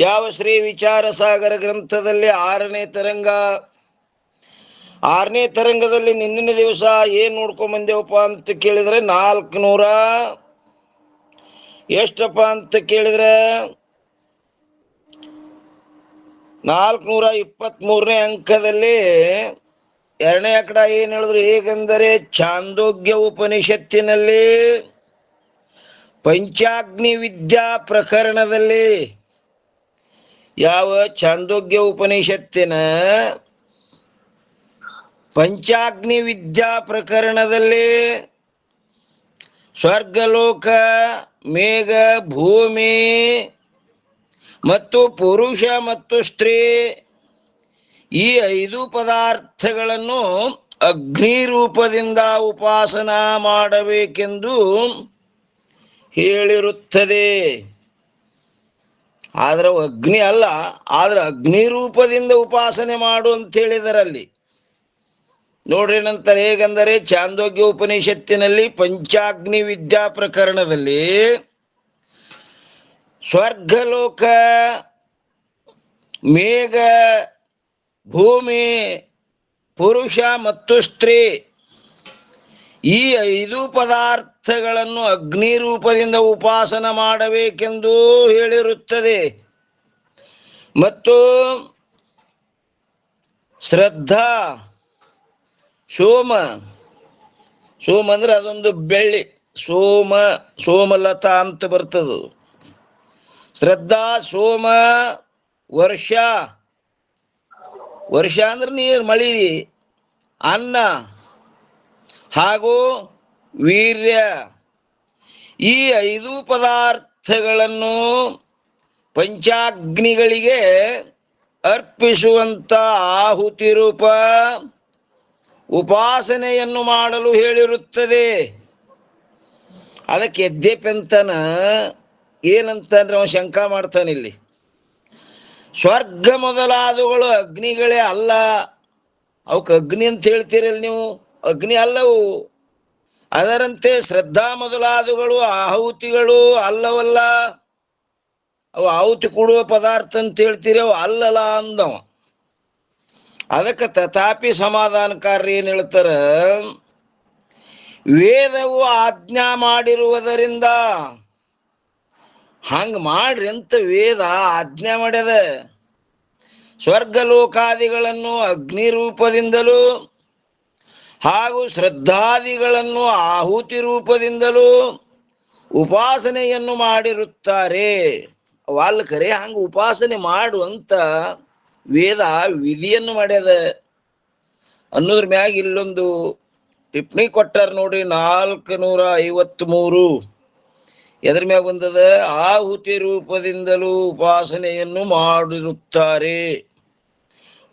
ಯಾವ ಶ್ರೀ ವಿಚಾರ ಸಾಗರ ಗ್ರಂಥದಲ್ಲಿ ಆರನೇ ತರಂಗದಲ್ಲಿ ನಿನ್ನಿನ ದಿವಸ ಏನ್ ನೋಡ್ಕೊಂಡ್ ಬಂದೇವಪ್ಪ ಅಂತ ಕೇಳಿದ್ರೆ 400 ಎಷ್ಟಪ್ಪ ಅಂತ ಕೇಳಿದ್ರೆ 423ನೇ ಅಂಕದಲ್ಲಿ ಎರಡನೇ ಅಕಡ ಏನ್ ಹೇಳಿದ್ರು, ಹೇಗೆಂದರೆ ಛಾಂದೋಗ್ಯ ಉಪನಿಷತ್ತಿನಲ್ಲಿ ಪಂಚಾಗ್ನಿ ವಿದ್ಯಾ ಪ್ರಕರಣದಲ್ಲಿ, ಯಾವ ಛಾಂದೋಗ್ಯ ಉಪನಿಷತ್ತಿನ ಪಂಚಾಗ್ನಿ ವಿದ್ಯಾ ಪ್ರಕರಣದಲ್ಲಿ ಸ್ವರ್ಗಲೋಕ, ಮೇಘ, ಭೂಮಿ ಮತ್ತು ಪುರುಷ ಮತ್ತು ಸ್ತ್ರೀ ಈ 5 ಪದಾರ್ಥಗಳನ್ನು ಅಗ್ನಿ ರೂಪದಿಂದ ಉಪಾಸನ ಮಾಡಬೇಕೆಂದು ಹೇಳಿರುತ್ತದೆ. ಆದ್ರೆ ಅಗ್ನಿ ಅಲ್ಲ, ಆದ್ರೆ ಅಗ್ನಿ ರೂಪದಿಂದ ಉಪಾಸನೆ ಮಾಡು ಅಂತ ಹೇಳಿದರಲ್ಲಿ ನೋಡ್ರಿ. ನಂತರ ಹೇಗೆಂದರೆ ಛಾಂದೋಗ್ಯ ಉಪನಿಷತ್ತಿನಲ್ಲಿ ಪಂಚಾಗ್ನಿ ವಿದ್ಯಾ ಪ್ರಕರಣದಲ್ಲಿ ಸ್ವರ್ಗಲೋಕ, ಮೇಘ, ಭೂಮಿ, ಪುರುಷ ಮತ್ತು ಸ್ತ್ರೀ ಈ 5 ಪದಾರ್ಥಗಳನ್ನು ಅಗ್ನಿ ರೂಪದಿಂದ ಉಪಾಸನ ಮಾಡಬೇಕೆಂದು ಹೇಳಿರುತ್ತದೆ. ಮತ್ತು ಶ್ರದ್ಧಾ, ಸೋಮ ಅಂದ್ರೆ ಅದೊಂದು ಬೆಳ್ಳಿ, ಸೋಮಲತಾ ಅಂತ ಬರ್ತದ. ಶ್ರದ್ಧಾ, ಸೋಮ, ವರ್ಷ ಅಂದ್ರೆ ನೀರು, ಮಳಿ, ಅನ್ನ ಹಾಗೂ ವೀರ್ಯ ಈ 5 ಪದಾರ್ಥಗಳನ್ನು ಪಂಚಾಗ್ನಿಗಳಿಗೆ ಅರ್ಪಿಸುವಂತ ಆಹುತಿ ರೂಪ ಉಪಾಸನೆಯನ್ನು ಮಾಡಲು ಹೇಳಿರುತ್ತದೆ. ಅದಕ್ಕೆ ಯದ್ಯಪಂತನ ಏನಂತಂದ್ರೆ ಅವ ಶಂಕಾ ಮಾಡ್ತಾನಿಲ್ಲಿ, ಸ್ವರ್ಗ ಮೊದಲಾದವುಗಳು ಅಗ್ನಿಗಳೇ ಅಲ್ಲ, ಅವಕ್ಕೆ ಅಗ್ನಿ ಅಂತ ಹೇಳ್ತೀರಲ್ಲ ನೀವು, ಅಗ್ನಿ ಅಲ್ಲವು. ಅದರಂತೆ ಶ್ರದ್ಧಾ ಮೊದಲಾದವುಗಳು ಆಹುತಿಗಳು ಅಲ್ಲವಲ್ಲ, ಅವು ಆಹುತಿ ಕೊಡುವ ಪದಾರ್ಥ ಅಂತ ಹೇಳ್ತೀರಿ, ಅವು ಅಲ್ಲಲ್ಲ ಅಂದವ. ಅದಕ್ಕೆ ತಥಾಪಿ ಸಮಾಧಾನಕಾರರು ಏನ್ ಹೇಳ್ತಾರ, ವೇದವು ಆಜ್ಞಾ ಮಾಡಿರುವುದರಿಂದ ಹಂಗ ಮಾಡ್ರಿ ಅಂತ ವೇದ ಆಜ್ಞಾ ಮಾಡ್ಯದ. ಸ್ವರ್ಗಲೋಕಾದಿಗಳನ್ನು ಅಗ್ನಿ ರೂಪದಿಂದಲೂ ಹಾಗೂ ಶ್ರದ್ಧಾದಿಗಳನ್ನು ಆಹುತಿ ರೂಪದಿಂದಲೂ ಉಪಾಸನೆಯನ್ನು ಮಾಡಿರುತ್ತಾರೆ. ವಾಲ್ ಕರೆ ಹಂಗ ಉಪಾಸನೆ ಮಾಡು ಅಂತ ವೇದ ವಿಧಿಯನ್ನು ಮಾಡ್ಯದ ಅನ್ನೋದ್ರ ಮ್ಯಾಗ ಇಲ್ಲೊಂದು ಟಿಪ್ಪಣಿ ಕೊಟ್ಟಾರ ನೋಡ್ರಿ. 453 ಎದ್ರ ಮ್ಯಾಗ ಬಂದದ, ಆಹುತಿ ರೂಪದಿಂದಲೂ ಉಪಾಸನೆಯನ್ನು ಮಾಡಿರುತ್ತಾರೆ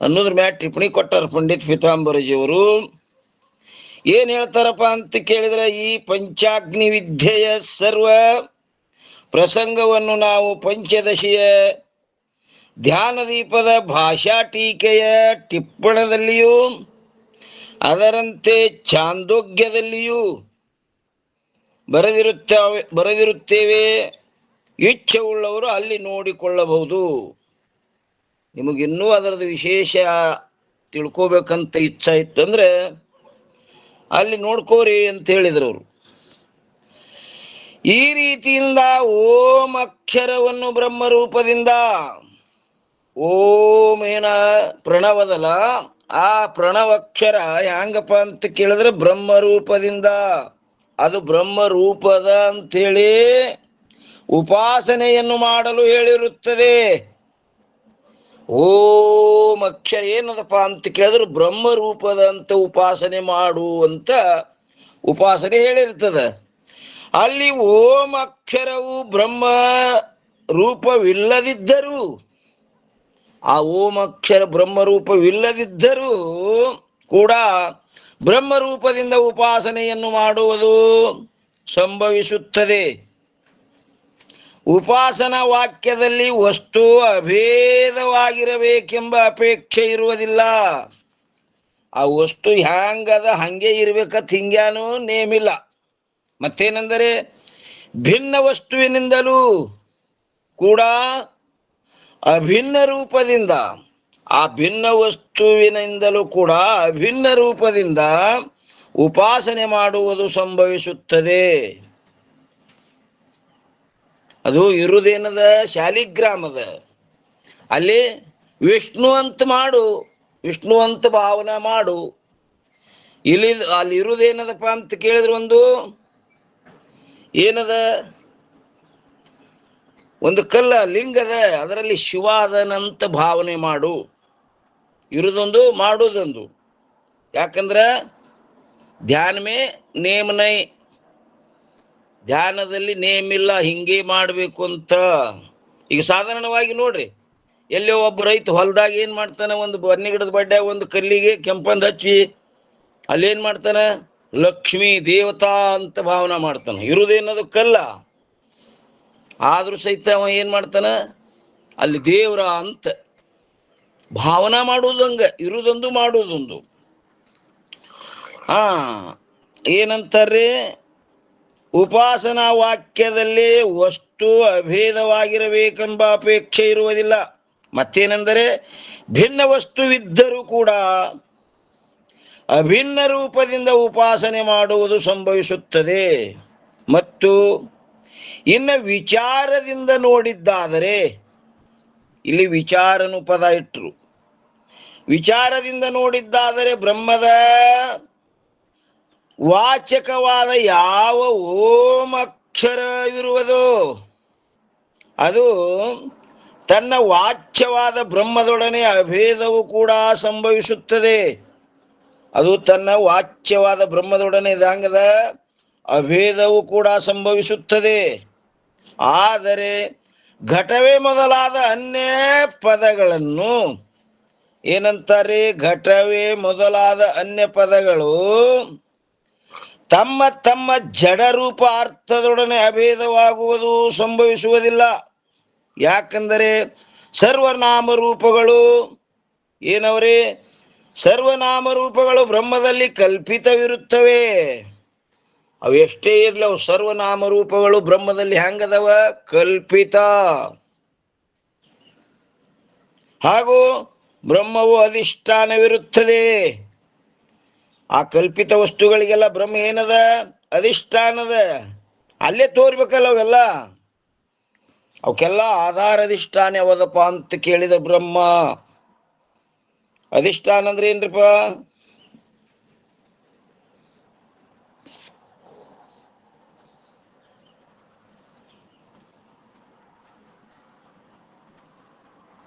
ಅನ್ನೋದ್ರ ಮ್ಯಾಗ ಟಿಪ್ಪಣಿ ಕೊಟ್ಟಾರ ಪಂಡಿತ್ ಪೀತಾಂಬರಜಿಯವರು. ಏನ್ ಹೇಳ್ತಾರಪ್ಪ ಅಂತ ಕೇಳಿದ್ರೆ, ಈ ಪಂಚಾಗ್ನಿ ವಿದ್ಯೆಯ ಸರ್ವ ಪ್ರಸಂಗವನ್ನು ನಾವು ಪಂಚದಶಿಯ ಧ್ಯಾನ ದೀಪದ ಭಾಷಾ ಟೀಕೆಯ ಟಿಪ್ಪಣದಲ್ಲಿಯೂ ಅದರಂತೆ ಛಾಂದೋಗ್ಯದಲ್ಲಿಯೂ ಬರೆದಿರುತ್ತೇವೆ. ಇಚ್ಛೆ ಉಳ್ಳವರು ಅಲ್ಲಿ ನೋಡಿಕೊಳ್ಳಬಹುದು. ನಿಮಗಿನ್ನೂ ಅದರದ್ದು ವಿಶೇಷ ತಿಳ್ಕೋಬೇಕಂತ ಇಚ್ಛೆ ಇತ್ತಂದ್ರೆ ಅಲ್ಲಿ ನೋಡ್ಕೋರಿ ಅಂತ ಹೇಳಿದ್ರು ಅವರು. ಈ ರೀತಿಯಿಂದ ಓಂ ಅಕ್ಷರವನ್ನು ಬ್ರಹ್ಮರೂಪದಿಂದ, ಓಂ ಏನ ಪ್ರಣವದಲ್ಲ, ಆ ಪ್ರಣವಕ್ಷರ ಹ್ಯಾಂಗಪ್ಪ ಅಂತ ಕೇಳಿದ್ರೆ ಬ್ರಹ್ಮರೂಪದಿಂದ, ಅದು ಬ್ರಹ್ಮರೂಪದ ಅಂಥೇಳಿ ಉಪಾಸನೆಯನ್ನು ಮಾಡಲು ಹೇಳಿರುತ್ತದೆ. ಓಂ ಅಕ್ಷರ ಏನದಪ್ಪ ಅಂತ ಕೇಳಿದ್ರೆ ಬ್ರಹ್ಮರೂಪದ ಅಂತ ಉಪಾಸನೆ ಮಾಡು ಅಂತ ಉಪಾಸನೆ ಹೇಳಿರ್ತದೆ. ಅಲ್ಲಿ ಓಂ ಅಕ್ಷರವು ಬ್ರಹ್ಮ ರೂಪವಿಲ್ಲದಿದ್ದರೂ, ಆ ಓಂ ಅಕ್ಷರ ಬ್ರಹ್ಮರೂಪವಿಲ್ಲದಿದ್ದರೂ ಕೂಡ ಬ್ರಹ್ಮರೂಪದಿಂದ ಉಪಾಸನೆಯನ್ನು ಮಾಡುವುದು ಸಂಭವಿಸುತ್ತದೆ. ಉಪಾಸನಾ ವಾಕ್ಯದಲ್ಲಿ ವಸ್ತು ಅಭೇದವಾಗಿರಬೇಕೆಂಬ ಅಪೇಕ್ಷೆ ಇರುವುದಿಲ್ಲ. ಆ ವಸ್ತು ಹ್ಯಾಂಗದ ಹಂಗೆ ಇರ್ಬೇಕತ್ ಹಿಂಗ್ಯಾನು ನೇಮಿಲ್ಲ. ಮತ್ತೇನೆಂದರೆ ಭಿನ್ನ ವಸ್ತುವಿನಿಂದಲೂ ಕೂಡ ಅಭಿನ್ನ ರೂಪದಿಂದ, ಆ ಭಿನ್ನ ವಸ್ತುವಿನಿಂದಲೂ ಕೂಡ ಅಭಿನ್ನ ರೂಪದಿಂದ ಉಪಾಸನೆ ಮಾಡುವುದು ಸಂಭವಿಸುತ್ತದೆ. ಅದು ಇರುವುದೇನದ? ಶಾಲಿಗ್ರಾಮದ. ಅಲ್ಲಿ ವಿಷ್ಣು ಅಂತ ಮಾಡು, ವಿಷ್ಣು ಅಂತ ಭಾವನೆ ಮಾಡು. ಅಲ್ಲಿ ಇರುವುದೇನದಪ್ಪ ಅಂತ ಕೇಳಿದ್ರೆ ಒಂದು ಏನದ? ಒಂದು ಕಲ್ಲ ಲಿಂಗದ, ಅದರಲ್ಲಿ ಶಿವ ಅದನಂತ ಭಾವನೆ ಮಾಡು. ಇರುವುದೊಂದು, ಮಾಡುವುದೊಂದು. ಯಾಕಂದ್ರೆ ಧ್ಯಾನಮೇ ನೇಮನೈ, ಧ್ಯಾನದಲ್ಲಿ ನೇಮಿಲ್ಲ, ಹಿಂಗೆ ಮಾಡಬೇಕು ಅಂತ. ಈಗ ಸಾಧಾರಣವಾಗಿ ನೋಡ್ರಿ, ಎಲ್ಲೋ ಒಬ್ಬ ರೈತ ಹೊಲದಾಗ ಏನ್ ಮಾಡ್ತಾನೆ, ಒಂದು ಬನ್ನಿ ಗಿಡದ ಬಡ್ಡೆ ಒಂದು ಕಲ್ಲಿಗೆ ಕೆಂಪಂದ್ ಹಚ್ಚಿ ಅಲ್ಲೇನ್ ಮಾಡ್ತಾನೆ, ಲಕ್ಷ್ಮೀ ದೇವತಾ ಅಂತ ಭಾವನೆ ಮಾಡ್ತಾನೆ. ಇರುವುದೇನದು ಕಲ್ಲ, ಆದ್ರೂ ಸಹಿತ ಅವ ಏನ್ ಮಾಡ್ತಾನ, ಅಲ್ಲಿ ದೇವ್ರ ಅಂತ ಭಾವನಾ ಮಾಡುವುದಂಗ. ಇರುವುದೊಂದು ಮಾಡುವುದೊಂದು. ಏನಂತಾರೆ? ಉಪಾಸನಾ ವಾಕ್ಯದಲ್ಲಿ ವಸ್ತು ಅಭೇದವಾಗಿರಬೇಕೆಂಬ ಅಪೇಕ್ಷೆ ಇರುವುದಿಲ್ಲ. ಮತ್ತೇನೆಂದರೆ ಭಿನ್ನ ವಸ್ತುವಿದ್ದರೂ ಕೂಡ ಅಭಿನ್ನ ರೂಪದಿಂದ ಉಪಾಸನೆ ಮಾಡುವುದು ಸಂಭವಿಸುತ್ತದೆ. ಮತ್ತು ಇನ್ನು ವಿಚಾರದಿಂದ ನೋಡಿದ್ದಾದರೆ, ಇಲ್ಲಿ ವಿಚಾರನು ಪದ ಇಟ್ರು, ವಿಚಾರದಿಂದ ನೋಡಿದ್ದಾದರೆ ಬ್ರಹ್ಮದ ವಾಚಕವಾದ ಯಾವ ಓಂ ಅಕ್ಷರವಿರುವುದೋ ಅದು ತನ್ನ ವಾಚ್ಯವಾದ ಬ್ರಹ್ಮದೊಡನೆ ಅಭೇದವು ಕೂಡ ಸಂಭವಿಸುತ್ತದೆ. ಅದು ತನ್ನ ವಾಚ್ಯವಾದ ಬ್ರಹ್ಮದೊಡನೆ ಇದಂಗದ ಅಭೇದವು ಕೂಡ ಸಂಭವಿಸುತ್ತದೆ. ಆದರೆ ಘಟವೇ ಮೊದಲಾದ ಅನ್ಯ ಪದಗಳನ್ನು ಏನಂತಾರೆ? ಘಟವೇ ಮೊದಲಾದ ಅನ್ಯ ಪದಗಳು ತಮ್ಮ ತಮ್ಮ ಜಡರೂಪ ಅರ್ಥದೊಡನೆ ಅಭೇದವಾಗುವುದು ಸಂಭವಿಸುವುದಿಲ್ಲ. ಯಾಕಂದರೆ ಸರ್ವನಾಮರೂಪಗಳು ಏನವರೇ? ಸರ್ವನಾಮರೂಪಗಳು ಬ್ರಹ್ಮದಲ್ಲಿ ಕಲ್ಪಿತವಿರುತ್ತವೆ. ಅವೆಷ್ಟೇ ಇರ್ಲಿ, ಅವು ಸರ್ವನಾಮರೂಪಗಳು ಬ್ರಹ್ಮದಲ್ಲಿ ಹೆಂಗದವ? ಕಲ್ಪಿತ. ಹಾಗೂ ಬ್ರಹ್ಮವು ಅಧಿಷ್ಠಾನವಿರುತ್ತದೆ. ಆ ಕಲ್ಪಿತ ವಸ್ತುಗಳಿಗೆಲ್ಲ ಬ್ರಹ್ಮ ಏನದ? ಅಧಿಷ್ಠಾನದ. ಅಲ್ಲೇ ತೋರ್ಬೇಕಲ್ಲ ಅವೆಲ್ಲ. ಅವಕ್ಕೆಲ್ಲ ಆಧಾರ ಅಧಿಷ್ಠಾನ ಯಾವದಪ್ಪ ಅಂತ ಕೇಳಿದ ಬ್ರಹ್ಮ. ಅಧಿಷ್ಠಾನ ಅಂದ್ರೆ ಏನ್ರಿಪ್ಪ?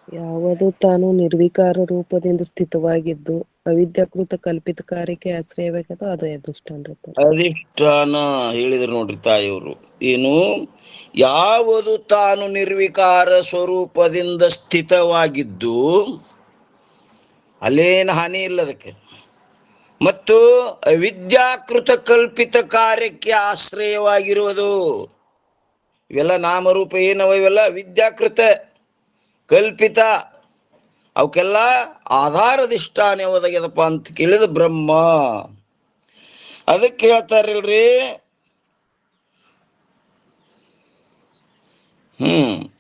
ಯಾವುದು ತಾನು ನಿರ್ವಿಕಾರ ರೂಪದಿಂದ ಸ್ಥಿತವಾಗಿದ್ದು ಅವಿದ್ಯಾಕೃತ ಕಲ್ಪಿತ ಕಾರ್ಯಕ್ಕೆ ಆಶ್ರಯವಾಗದು ಅದು ಅಧಿಷ್ಠಾನ. ಅಧಿಷ್ಠಾನ ಹೇಳಿದ್ರು ನೋಡ್ರಿ ತಾಯಿಯವರು. ಏನು? ಯಾವುದು ತಾನು ನಿರ್ವಿಕಾರ ಸ್ವರೂಪದಿಂದ ಸ್ಥಿತವಾಗಿದ್ದು, ಅಲ್ಲೇನು ಹಾನಿ ಇಲ್ಲ ಅದಕ್ಕೆ, ಮತ್ತು ಅವಿದ್ಯಾಕೃತ ಕಲ್ಪಿತ ಕಾರ್ಯಕ್ಕೆ ಆಶ್ರಯವಾಗಿರುವುದು. ಇವೆಲ್ಲ ನಾಮರೂಪ ಏನವ? ಇವೆಲ್ಲ ವಿದ್ಯಾಕೃತ ಕಲ್ಪಿತ. ಅವಕ್ಕೆಲ್ಲ ಆಧಾರಧಿಷ್ಠಾನ ಯಾವದಾಗ್ಯದಪ್ಪ ಅಂತ ಕೇಳಿದ ಬ್ರಹ್ಮ. ಅದಕ್ಕೆ ಹೇಳ್ತಾರಿಲ್ರಿ,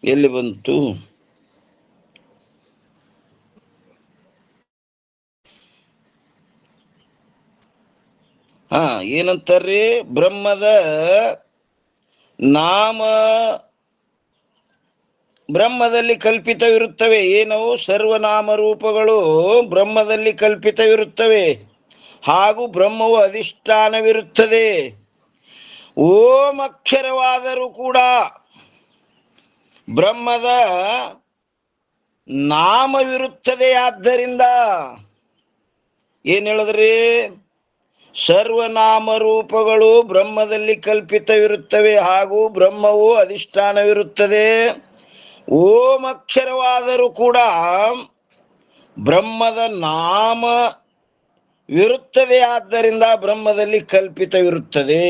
ಎಲ್ಲಿ ಬಂತು? ಏನಂತಾರ್ರಿ? ಬ್ರಹ್ಮದ ನಾಮ ಬ್ರಹ್ಮದಲ್ಲಿ ಕಲ್ಪಿತವಿರುತ್ತವೆ. ಏನವು? ಸರ್ವನಾಮ ರೂಪಗಳು ಬ್ರಹ್ಮದಲ್ಲಿ ಕಲ್ಪಿತವಿರುತ್ತವೆ. ಹಾಗೂ ಬ್ರಹ್ಮವು ಅಧಿಷ್ಠಾನವಿರುತ್ತದೆ. ಓಂ ಅಕ್ಷರವಾದರೂ ಕೂಡ ಬ್ರಹ್ಮದ ನಾಮವಿರುತ್ತದೆ. ಆದ್ದರಿಂದ ಏನ್ ಹೇಳಿದ್ರಿ? ಸರ್ವನಾಮ ರೂಪಗಳು ಬ್ರಹ್ಮದಲ್ಲಿ ಕಲ್ಪಿತವಿರುತ್ತವೆ, ಹಾಗೂ ಬ್ರಹ್ಮವು ಅಧಿಷ್ಠಾನವಿರುತ್ತದೆ. ಓಂ ಅಕ್ಷರವಾದರೂ ಕೂಡ ಬ್ರಹ್ಮದ ನಾಮವಿರುತ್ತದೆ. ಆದ್ದರಿಂದ ಬ್ರಹ್ಮದಲ್ಲಿ ಕಲ್ಪಿತವಿರುತ್ತದೆ.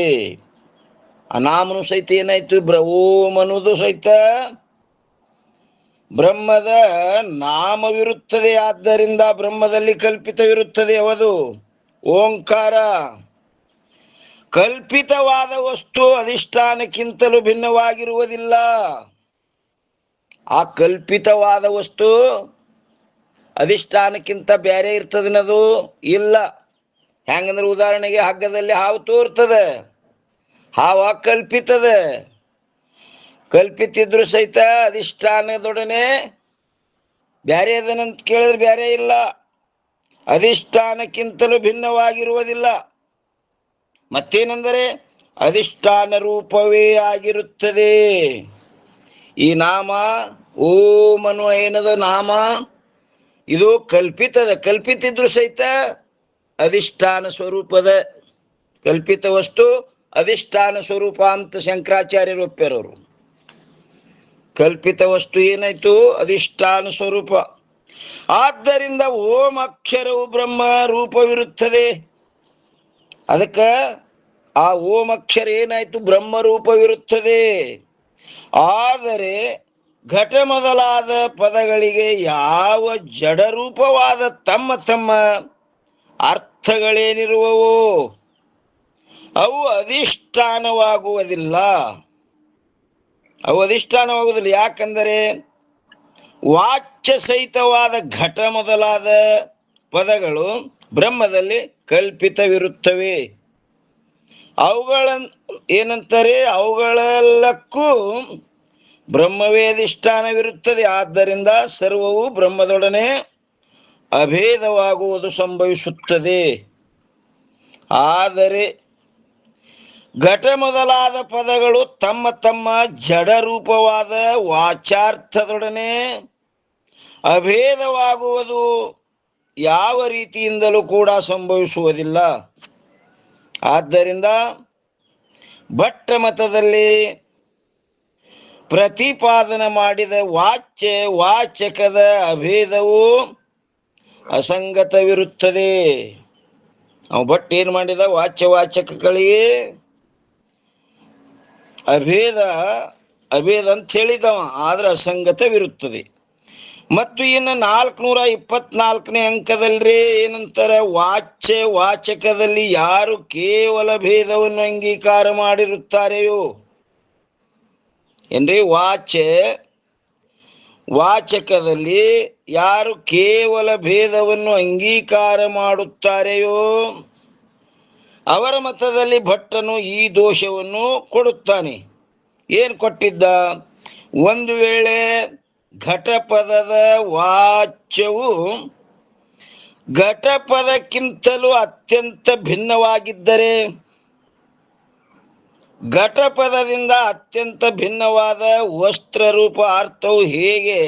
ಆ ನಾಮನು ಸಹಿತ ಏನಾಯ್ತು? ಓಂ ಅನ್ನೋದು ಸಹಿತ ಬ್ರಹ್ಮದ ನಾಮವಿರುತ್ತದೆ. ಆದ್ದರಿಂದ ಬ್ರಹ್ಮದಲ್ಲಿ ಕಲ್ಪಿತವಿರುತ್ತದೆ. ಅವದು ಓಂಕಾರ. ಕಲ್ಪಿತವಾದ ವಸ್ತು ಅಧಿಷ್ಠಾನಕ್ಕಿಂತಲೂ ಭಿನ್ನವಾಗಿರುವುದಿಲ್ಲ. ಆ ಕಲ್ಪಿತವಾದ ವಸ್ತು ಅಧಿಷ್ಠಾನಕ್ಕಿಂತ ಬೇರೆ ಇರ್ತದನದು ಇಲ್ಲ. ಹೆಂಗಂದ್ರೆ ಉದಾಹರಣೆಗೆ ಹಗ್ಗದಲ್ಲಿ ಹಾವು ತೋರ್ತದೆ, ಹಾವ ಕಲ್ಪಿತದ. ಕಲ್ಪಿತಿದ್ರು ಸಹಿತ ಅಧಿಷ್ಠಾನದೊಡನೆ ಬ್ಯಾರೆ ಅದನಂತ ಕೇಳಿದ್ರೆ ಬ್ಯಾರೆ ಇಲ್ಲ, ಅಧಿಷ್ಠಾನಕ್ಕಿಂತಲೂ ಭಿನ್ನವಾಗಿರುವುದಿಲ್ಲ. ಮತ್ತೇನೆಂದರೆ ಅಧಿಷ್ಠಾನ ರೂಪವೇ ಆಗಿರುತ್ತದೆ. ಈ ನಾಮ ಓಂ ಅನ್ನುವ ಏನದ ನಾಮ ಇದು ಕಲ್ಪಿತದ. ಕಲ್ಪಿತಿದ್ರು ಸಹಿತ ಅಧಿಷ್ಠಾನ ಸ್ವರೂಪದ. ಕಲ್ಪಿತ ವಸ್ತು ಅಧಿಷ್ಠಾನ ಸ್ವರೂಪ ಅಂತ ಶಂಕರಾಚಾರ್ಯರು ಒಪ್ಪ್ಯಾರವರು. ಕಲ್ಪಿತ ವಸ್ತು ಏನಾಯ್ತು? ಅಧಿಷ್ಠಾನ ಸ್ವರೂಪ. ಆದ್ದರಿಂದ ಓಂ ಅಕ್ಷರವು ಬ್ರಹ್ಮ ರೂಪವಿರುತ್ತದೆ. ಅದಕ್ಕೆ ಆ ಓಂ ಅಕ್ಷರ ಏನಾಯ್ತು? ಬ್ರಹ್ಮ ರೂಪವಿರುತ್ತದೆ. ಆದರೆ ಘಟ ಮೊದಲಾದ ಪದಗಳಿಗೆ ಯಾವ ಜಡರೂಪವಾದ ತಮ್ಮ ತಮ್ಮ ಅರ್ಥಗಳೇನಿರುವವೋ ಅವು ಅಧಿಷ್ಠಾನವಾಗುವುದಿಲ್ಲ. ಯಾಕಂದರೆ ವಾಚ್ಯ ಸಹಿತವಾದ ಘಟ ಮೊದಲಾದ ಪದಗಳು ಬ್ರಹ್ಮದಲ್ಲಿ ಕಲ್ಪಿತವಿರುತ್ತವೆ. ಅವುಗಳ ಏನಂತಾರೆ? ಅವುಗಳೆಲ್ಲಕ್ಕೂ ಬ್ರಹ್ಮವೇ ಅಧಿಷ್ಠಾನವಿರುತ್ತದೆ. ಆದ್ದರಿಂದ ಸರ್ವವು ಬ್ರಹ್ಮದೊಡನೆ ಅಭೇದವಾಗುವುದು ಸಂಭವಿಸುತ್ತದೆ. ಆದರೆ ಘಟ ಮೊದಲಾದ ಪದಗಳು ತಮ್ಮ ತಮ್ಮ ಜಡರೂಪವಾದ ವಾಚಾರ್ಥದೊಡನೆ ಅಭೇದವಾಗುವುದು ಯಾವ ರೀತಿಯಿಂದಲೂ ಕೂಡ ಸಂಭವಿಸುವುದಿಲ್ಲ. ಆದ್ದರಿಂದ ಭಟ್ಟ ಮತದಲ್ಲಿ ಪ್ರತಿಪಾದನೆ ಮಾಡಿದ ವಾಚ್ಯ ವಾಚಕದ ಅಭೇದವು ಅಸಂಗತವಿರುತ್ತದೆ. ಅವ ಭಟ್ ಏನು ಮಾಡಿದ? ವಾಚ್ಯ ವಾಚಕಗಳಿಗೆ ಅಭೇದ ಅಂತ ಹೇಳಿದವ, ಆದ್ರೆ ಅಸಂಗತವಿರುತ್ತದೆ. ಮತ್ತು ಇನ್ನು 424ನೇ ಅಂಕದಲ್ರಿ ಏನಂತಾರೆ? ವಾಚ್ಯ ವಾಚಕದಲ್ಲಿ ಯಾರು ಕೇವಲ ಭೇದವನ್ನು ಅಂಗೀಕಾರ ಮಾಡಿರುತ್ತಾರೆಯೋ ಏನ್ರಿ? ವಾಚಕದಲ್ಲಿ ಯಾರು ಕೇವಲ ಭೇದವನ್ನು ಅಂಗೀಕಾರ ಮಾಡುತ್ತಾರೆಯೋ ಅವರ ಮತದಲ್ಲಿ ಭಟ್ಟನು ಈ ದೋಷವನ್ನು ಕೊಡುತ್ತಾನೆ. ಏನು ಕೊಟ್ಟಿದ್ದ? ಒಂದು ವೇಳೆ ಘಟಪದದ ವಾಚ್ಯವು ಘಟಪದಕ್ಕಿಂತಲೂ ಅತ್ಯಂತ ಭಿನ್ನವಾಗಿದ್ದರೆ, ಘಟಪದದಿಂದ ಅತ್ಯಂತ ಭಿನ್ನವಾದ ವಸ್ತ್ರರೂಪ ಅರ್ಥವು ಹೇಗೆ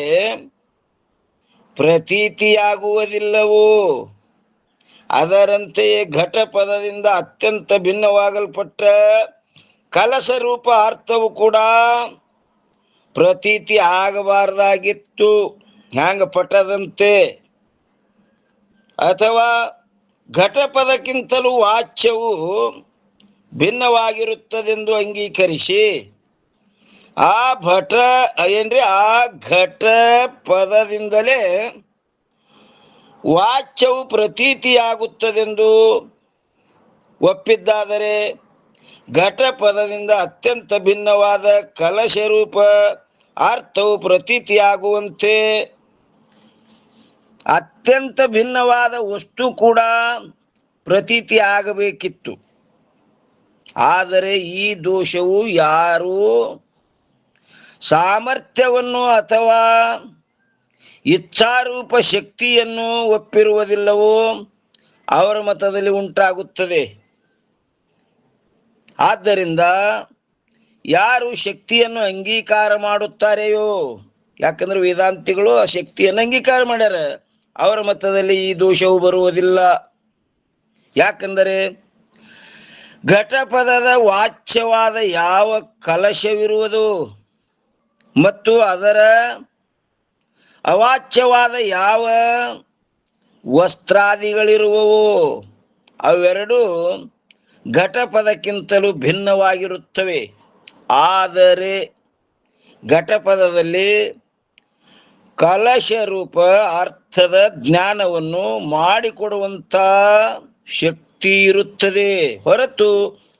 ಪ್ರತೀತಿಯಾಗುವುದಿಲ್ಲವೋ ಅದರಂತೆಯೇ ಘಟಪದದಿಂದ ಅತ್ಯಂತ ಭಿನ್ನವಾಗಲ್ಪಟ್ಟ ಕಲಶ ರೂಪ ಅರ್ಥವು ಕೂಡ ಪ್ರತೀತಿ ಆಗಬಾರ್ದಾಗಿತ್ತು. ಹ್ಯಾಂಗ ಪಟದಂತೆ. ಅಥವಾ ಘಟಪದಕ್ಕಿಂತಲೂ ವಾಚ್ಯವು ಭಿನ್ನವಾಗಿರುತ್ತದೆಂದು ಅಂಗೀಕರಿಸಿ ಆ ಘಟ ಪದದಿಂದಲೇ ವಾಚ್ಯವು ಪ್ರತೀತಿಯಾಗುತ್ತದೆಂದು ಒಪ್ಪಿದ್ದಾದರೆ, ಘಟ ಪದದಿಂದ ಅತ್ಯಂತ ಭಿನ್ನವಾದ ಕಲಶ ರೂಪ ಅರ್ಥವು ಪ್ರತೀತಿಯಾಗುವಂತೆ ಅತ್ಯಂತ ಭಿನ್ನವಾದ ವಸ್ತು ಕೂಡ ಪ್ರತೀತಿ ಆಗಬೇಕಿತ್ತು. ಆದರೆ ಈ ದೋಷವು ಯಾರು ಸಾಮರ್ಥ್ಯವನ್ನು ಅಥವಾ ಇಚ್ಛಾರೂಪ ಶಕ್ತಿಯನ್ನು ಒಪ್ಪಿರುವುದಿಲ್ಲವೋ ಅವರ ಮತದಲ್ಲಿ ಉಂಟಾಗುತ್ತದೆ. ಆದ್ದರಿಂದ ಯಾರು ಶಕ್ತಿಯನ್ನು ಅಂಗೀಕಾರ ಮಾಡುತ್ತಾರೆಯೋ, ಯಾಕಂದ್ರೆ ವೇದಾಂತಿಗಳು ಆ ಶಕ್ತಿಯನ್ನು ಅಂಗೀಕಾರ ಮಾಡ್ಯಾರ, ಅವರ ಮತದಲ್ಲಿ ಈ ದೋಷವು ಬರುವುದಿಲ್ಲ. ಯಾಕಂದರೆ ಘಟಪದದ ವಾಚ್ಯವಾದ ಯಾವ ಕಲಶವಿರುವುದು ಮತ್ತು ಅದರ ಅವಾಚ್ಯವಾದ ಯಾವ ವಸ್ತ್ರಾದಿಗಳಿರುವವೋ ಅವೆರಡೂ ಘಟಪದಕ್ಕಿಂತಲೂ ಭಿನ್ನವಾಗಿರುತ್ತವೆ. ಆದರೆ ಘಟಪದದಲ್ಲಿ ಕಲಶ ರೂಪ ಅರ್ಥದ ಜ್ಞಾನವನ್ನು ಮಾಡಿಕೊಡುವಂಥ ಶಕ್ತಿ ಇರುತ್ತದೆ ಹೊರತು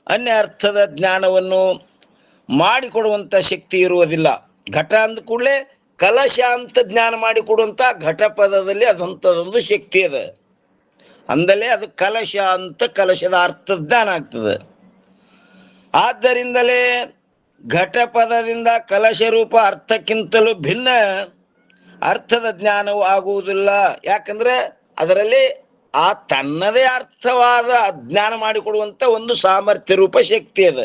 ಅನ್ಯ ಅರ್ಥದ ಜ್ಞಾನವನ್ನು ಮಾಡಿಕೊಡುವಂಥ ಶಕ್ತಿ ಇರುವುದಿಲ್ಲ. ಘಟ ಅಂದ ಕೂಡಲೇ ಕಲಶ ಅಂತ ಜ್ಞಾನ ಮಾಡಿಕೊಡುವಂತ ಘಟಪದದಲ್ಲಿ ಅದಂಥದೊಂದು ಶಕ್ತಿ ಅದ. ಅಂದಲೇ ಅದು ಕಲಶ ಅಂತ ಕಲಶದ ಅರ್ಥ ಜ್ಞಾನ ಆಗ್ತದೆ. ಆದ್ದರಿಂದಲೇ ಘಟಪದದಿಂದ ಕಲಶ ರೂಪ ಅರ್ಥಕ್ಕಿಂತಲೂ ಭಿನ್ನ ಅರ್ಥದ ಜ್ಞಾನವು ಆಗುವುದಿಲ್ಲ. ಯಾಕಂದ್ರೆ ಅದರಲ್ಲಿ ಆ ತನ್ನದೇ ಅರ್ಥವಾದ ಜ್ಞಾನ ಮಾಡಿಕೊಡುವಂತ ಒಂದು ಸಾಮರ್ಥ್ಯ ರೂಪ ಶಕ್ತಿ ಅದ.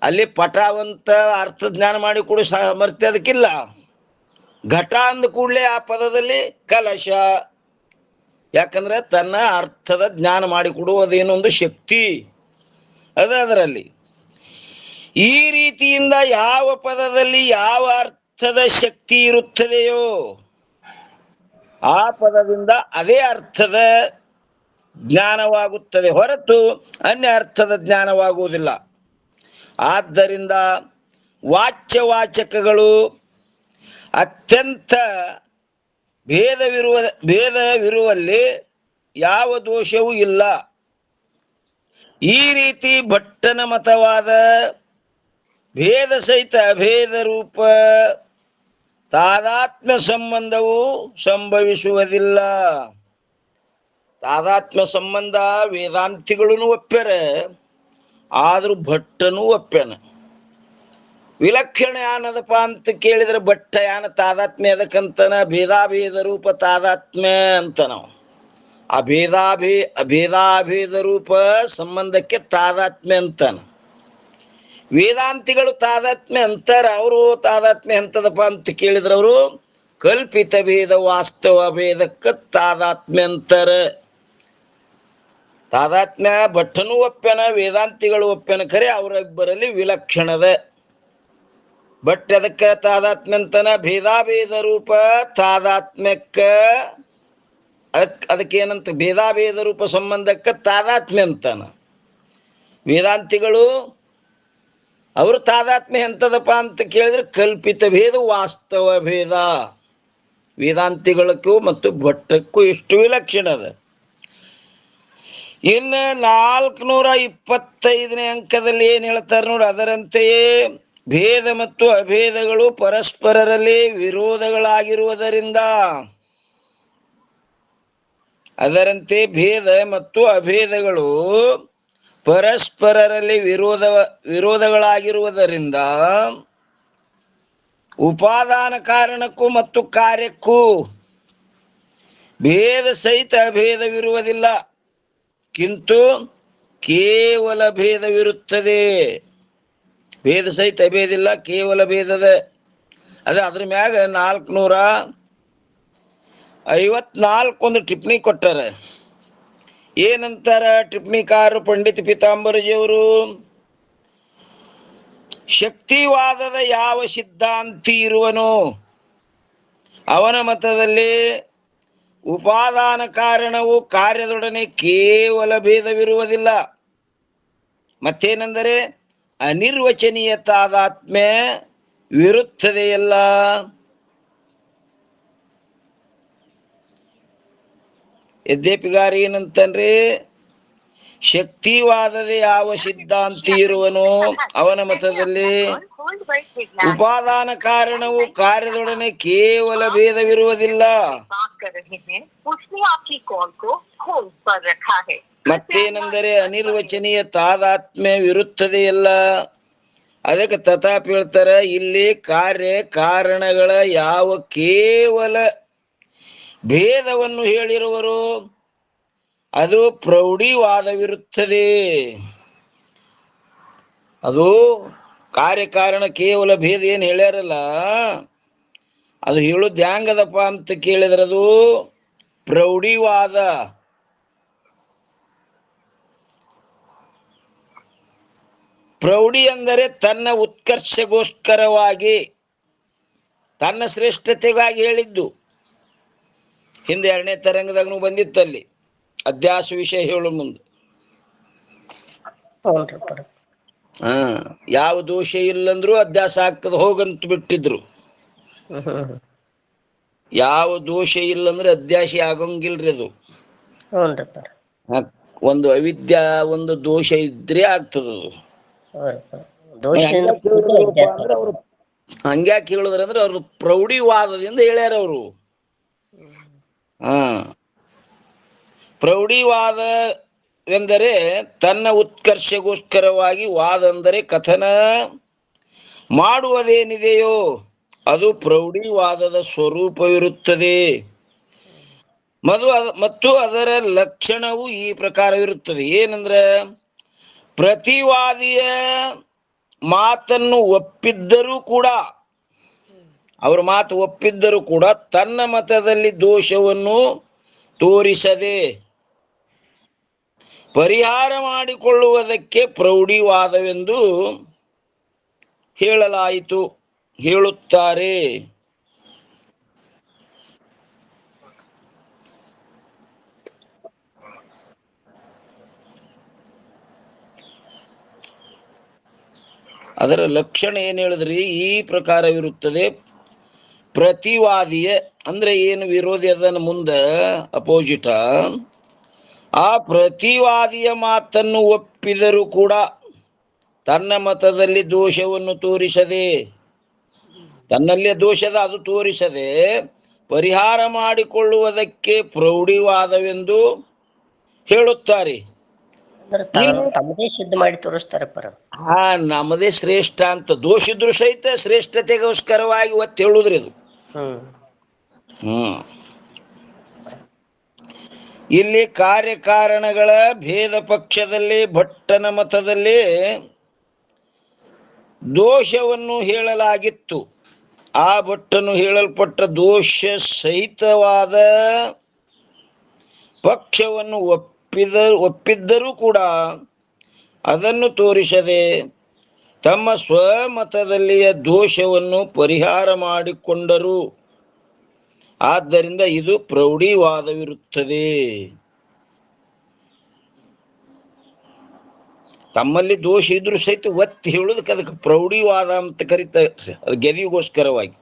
ಅಲ್ಲಿ ಪಟಾವಂತ ಅರ್ಥ ಜ್ಞಾನ ಮಾಡಿಕೊಡುವ ಸಾಮರ್ಥ್ಯ ಅದಕ್ಕಿಲ್ಲ. ಘಟ ಅಂದ ಕೂಡಲೇ ಆ ಪದದಲ್ಲಿ ಕಲಶ, ಯಾಕಂದ್ರೆ ತನ್ನ ಅರ್ಥದ ಜ್ಞಾನ ಮಾಡಿಕೊಡುವುದೇನೊಂದು ಶಕ್ತಿ ಅದ ಅದರಲ್ಲಿ. ಈ ರೀತಿಯಿಂದ ಯಾವ ಪದದಲ್ಲಿ ಯಾವ ಅರ್ಥದ ಶಕ್ತಿ ಇರುತ್ತದೆಯೋ ಆ ಪದದಿಂದ ಅದೇ ಅರ್ಥದ ಜ್ಞಾನವಾಗುತ್ತದೆ ಹೊರತು ಅನ್ಯ ಅರ್ಥದ ಜ್ಞಾನವಾಗುವುದಿಲ್ಲ. ಆದ್ದರಿಂದ ವಾಚ್ಯವಾಚಕಗಳು ಅತ್ಯಂತ ಭೇದವಿರುವಲ್ಲಿ ಯಾವ ದೋಷವೂ ಇಲ್ಲ. ಈ ರೀತಿ ಭಟ್ಟನ ಮತವಾದ ಭೇದ ಸಹಿತ ಅಭೇದ ರೂಪ ತಾದಾತ್ಮ್ಯ ಸಂಬಂಧವು ಸಂಭವಿಸುವುದಿಲ್ಲ. ತಾದಾತ್ಮ್ಯ ಸಂಬಂಧ ವೇದಾಂತಿಗಳೂ ಒಪ್ಪ್ಯಾರೆ, ಆದ್ರೂ ಭಟ್ಟನೂ ಒಪ್ಪ್ಯಾನ. ವಿಲಕ್ಷಣ ಯಾನದಪ್ಪ ಅಂತ ಕೇಳಿದ್ರೆ ಭಟ್ಟ ಯಾನ ತಾದಾತ್ಮ್ಯ ಅದಕ್ಕಂತನ ಭೇದಾಭೇದ ರೂಪ ತಾದಾತ್ಮ್ಯ ಅಂತ ನಾವು ಭೇದಾಭೇದ ರೂಪ ಸಂಬಂಧಕ್ಕೆ ತಾದಾತ್ಮ್ಯ ಅಂತಾನ. ವೇದಾಂತಿಗಳು ತಾದಾತ್ಮ್ಯ ಅಂತಾರ. ಅವರು ತಾದಾತ್ಮ್ಯ ಅಂತದಪ್ಪ ಅಂತ ಕೇಳಿದ್ರೆ ಅವರು ಕಲ್ಪಿತ ಭೇದ ವಾಸ್ತವ ಭೇದಕ್ಕೆ ತಾದಾತ್ಮ್ಯ ಅಂತಾರ. ತಾದಾತ್ಮ್ಯ ಭಟ್ಟನೂ ಒಪ್ಪ್ಯಾನ, ವೇದಾಂತಿಗಳು ಒಪ್ಪ್ಯಾನ. ಖರೆ ಅವರಿಬ್ಬರಲ್ಲಿ ವಿಲಕ್ಷಣದ. ಬಟ್ ಅದಕ್ಕೆ ತಾದಾತ್ಮ್ಯ ಅಂತನ ಭೇದಾಭೇದ ರೂಪ ತಾದಾತ್ಮ್ಯಕ್ಕ ಅದಕ್ಕೇನಂತ ಭೇದಾಭೇದ ರೂಪ ಸಂಬಂಧಕ್ಕೆ ತಾದಾತ್ಮ್ಯ ಅಂತಾನ. ವೇದಾಂತಿಗಳು ಅವರು ತಾದಾತ್ಮ್ಯ ಎಂತದಪ್ಪ ಅಂತ ಕೇಳಿದ್ರೆ ಕಲ್ಪಿತ ಭೇದ ವಾಸ್ತವ ಭೇದ. ವೇದಾಂತಿಗಳಕ್ಕೂ ಮತ್ತು ಭಟ್ಟಕ್ಕೂ ಇಷ್ಟು ವಿಲಕ್ಷಣ ಅದ. ಇನ್ನು 425ನೇ ಅಂಕದಲ್ಲಿ ಏನ್ ಹೇಳ್ತಾರೆ ನೋಡಿ, ಅದರಂತೆಯೇ ಭೇದ ಮತ್ತು ಅಭೇದಗಳು ಪರಸ್ಪರರಲ್ಲಿ ವಿರೋಧಗಳಾಗಿರುವುದರಿಂದ ಅದರಂತೆ ಭೇದ ಮತ್ತು ಅಭೇದಗಳು ಪರಸ್ಪರರಲ್ಲಿ ವಿರೋಧಗಳಾಗಿರುವುದರಿಂದ ಉಪಾದಾನ ಕಾರಣಕ್ಕೂ ಮತ್ತು ಕಾರ್ಯಕ್ಕೂ ಭೇದ ಸಹಿತ ಅಭೇದವಿರುವುದಿಲ್ಲ, ಕಿಂತು ಕೇವಲ ಭೇದವಿರುತ್ತದೆ. ಭೇದ ಸಹಿತ ಅಭೇದಿಲ್ಲ, ಕೇವಲ ಭೇದದ. ಅದ್ರ ಮ್ಯಾಗ 454 ಒಂದು ಟಿಪ್ಪಣಿ ಕೊಟ್ಟಾರ. ಏನಂತಾರ ಟಿಪ್ಪಣಿಕಾರರು ಪಂಡಿತ ಪೀತಾಂಬರಜಿಯವರು? ಶಕ್ತಿವಾದದ ಯಾವ ಸಿದ್ಧಾಂತಿ ಇರುವನೋ ಅವನ ಮತದಲ್ಲಿ ಉಪಾದಾನ ಕಾರಣವು ಕಾರ್ಯದೊಡನೆ ಕೇವಲ ಭೇದವಿರುವುದಿಲ್ಲ. ಮತ್ತೇನೆಂದರೆ ಅನಿರ್ವಚನೀಯ ತಾದಾತ್ಮ್ಯ ವಿರುತ್ತದೆಯಲ್ಲ. ಯದ್ಯಪಿಗಾರ ಏನಂತನ್ರಿ, ಶಕ್ತಿವಾದದ ಯಾವ ಸಿದ್ಧಾಂತಿ ಇರುವನೋ ಅವನ ಮತದಲ್ಲಿ ಉಪಾದಾನ ಕಾರಣವು ಕಾರ್ಯದೊಡನೆ ಕೇವಲ ಭೇದವಿರುವುದಿಲ್ಲ. ಮತ್ತೇನೆಂದರೆ ಅನಿರ್ವಚನೀಯ ತಾದಾತ್ಮ್ಯವಿರುತ್ತದೆಯಲ್ಲ. ಅದಕ್ಕೆ ತಥಾಪಿ ಹೇಳ್ತಾರೆ, ಇಲ್ಲಿ ಕಾರ್ಯ ಕಾರಣಗಳ ಯಾವ ಕೇವಲ ಭೇದವನ್ನು ಹೇಳಿರುವರು ಅದು ಪ್ರೌಢಿವಾದವಿರುತ್ತದೆ. ಅದು ಕಾರ್ಯಕಾರಣ ಕೇವಲ ಭೇದ ಏನು ಹೇಳ್ಯಾರಲ್ಲ, ಅದು ಹೇಳುದು ಹ್ಯಾಂಗದಪ್ಪ ಅಂತ ಕೇಳಿದ್ರೆ ಅದು ಪ್ರೌಢಿವಾದ. ಪ್ರೌಢಿ ಅಂದರೆ ತನ್ನ ಉತ್ಕರ್ಷಗೋಸ್ಕರವಾಗಿ ತನ್ನ ಶ್ರೇಷ್ಠತೆಗಾಗಿ ಹೇಳಿದ್ದು. ಹಿಂದೆ 2ನೇ ತರಂಗದಾಗೂ ಬಂದಿತ್ತಲ್ಲಿ ಅಧ್ಯಾಸ ವಿಷಯ ಹೇಳು ಮುಂದೆ. ಯಾವ ದೋಷ ಇಲ್ಲಂದ್ರು ಅಧ್ಯಾಸ ಆಗ್ತದ ಹೋಗಂತ ಬಿಟ್ಟಿದ್ರು. ಯಾವ ದೋಷ ಇಲ್ಲಂದ್ರೆ ಅಧ್ಯಾಸ ಆಗಂಗಿಲ್ರಿ ಅದು. ಒಂದು ಅವಿದ್ಯಾ ಒಂದು ದೋಷ ಇದ್ರೆ ಆಗ್ತದ. ಹಂಗ್ಯಾಕೆ ಹೇಳಿದ್ರ ಅಂದ್ರೆ ಅವ್ರು ಪ್ರೌಢಿವಾದದಿಂದ ಹೇಳ್ಯಾರ ಅವರು. ಹಾ, ಪ್ರೌಢಿವಾದವೆಂದರೆ ತನ್ನ ಉತ್ಕರ್ಷಗೋಸ್ಕರವಾಗಿ ವಾದ ಅಂದರೆ ಕಥನ ಮಾಡುವುದೇನಿದೆಯೋ ಅದು ಪ್ರೌಢಿವಾದದ ಸ್ವರೂಪವಿರುತ್ತದೆ. ಮತ್ತು ಅದರ ಲಕ್ಷಣವು ಈ ಪ್ರಕಾರವಿರುತ್ತದೆ. ಏನಂದ್ರೆ ಪ್ರತಿವಾದಿಯ ಮಾತನ್ನು ಒಪ್ಪಿದ್ದರೂ ಕೂಡ, ಅವ್ರ ಮಾತು ಒಪ್ಪಿದ್ದರೂ ಕೂಡ ತನ್ನ ಮತದಲ್ಲಿ ದೋಷವನ್ನು ತೋರಿಸದೆ ಪರಿಹಾರ ಮಾಡಿಕೊಳ್ಳುವುದಕ್ಕೆ ಪ್ರೌಢಿವಾದವೆಂದು ಹೇಳುತ್ತಾರೆ. ಅದರ ಲಕ್ಷಣ ಏನು ಹೇಳಿದ್ರಿ? ಈ ಪ್ರಕಾರವಿರುತ್ತದೆ. ಪ್ರತಿವಾದಿಯ ಅಂದ್ರೆ ಏನು ವಿರೋಧಿ ಅದನ್ನ ಮುಂದೆ ಅಪೋಸಿಟ, ಆ ಪ್ರತಿವಾದಿಯ ಮಾತನ್ನು ಒಪ್ಪಿದರೂ ಕೂಡ ತನ್ನ ಮತದಲ್ಲಿ ದೋಷವನ್ನು ತೋರಿಸದೆ, ತನ್ನಲ್ಲೇ ದೋಷದ ಅದು ತೋರಿಸದೆ ಪರಿಹಾರ ಮಾಡಿಕೊಳ್ಳುವುದಕ್ಕೆ ಪ್ರೌಢಿವಾದವೆಂದು ಹೇಳುತ್ತಾರೆ. ತಮ್ಮದೇ ಸಿದ್ಧ ಮಾಡಿ ತೋರಿಸ್ತಾರೆ ಪರ. ಹಾ, ನಮ್ಮದೇ ಶ್ರೇಷ್ಠ ಅಂತ ದೋಷಿದ್ರು ಸಹಿತ ಶ್ರೇಷ್ಠತೆಗೋಸ್ಕರವಾಗಿ ಒತ್ತಿ ಹೇಳುದ್ರಿ ಇದು. ಇಲ್ಲಿ ಕಾರ್ಯಕಾರಣಗಳ ಭೇದ ಪಕ್ಷದಲ್ಲಿ ಭಟ್ಟನ ಮತದಲ್ಲಿ ದೋಷವನ್ನು ಹೇಳಲಾಗಿತ್ತು. ಆ ಭಟ್ಟನು ಹೇಳಲ್ಪಟ್ಟ ದೋಷ ಸಹಿತವಾದ ಪಕ್ಷವನ್ನು ಒಪ್ಪಿದ್ದರೂ ಕೂಡ ಅದನ್ನು ತೋರಿಸದೆ ತಮ್ಮ ಸ್ವಮತದಲ್ಲಿಯ ದೋಷವನ್ನು ಪರಿಹಾರ ಮಾಡಿಕೊಂಡರು. ಆದ್ದರಿಂದ ಇದು ಪ್ರೌಢಿವಾದವಿರುತ್ತದೆ. ತಮ್ಮಲ್ಲಿ ದೋಷ ಇದ್ರೂ ಸಹಿತ ಒತ್ತಿ ಹೇಳುದಕ್ಕೆ ಅದಕ್ಕೆ ಪ್ರೌಢಿವಾದ ಅಂತ ಕರೀತಾರೆ, ಅದು ಗೆದಿಗೋಸ್ಕರವಾಗಿ.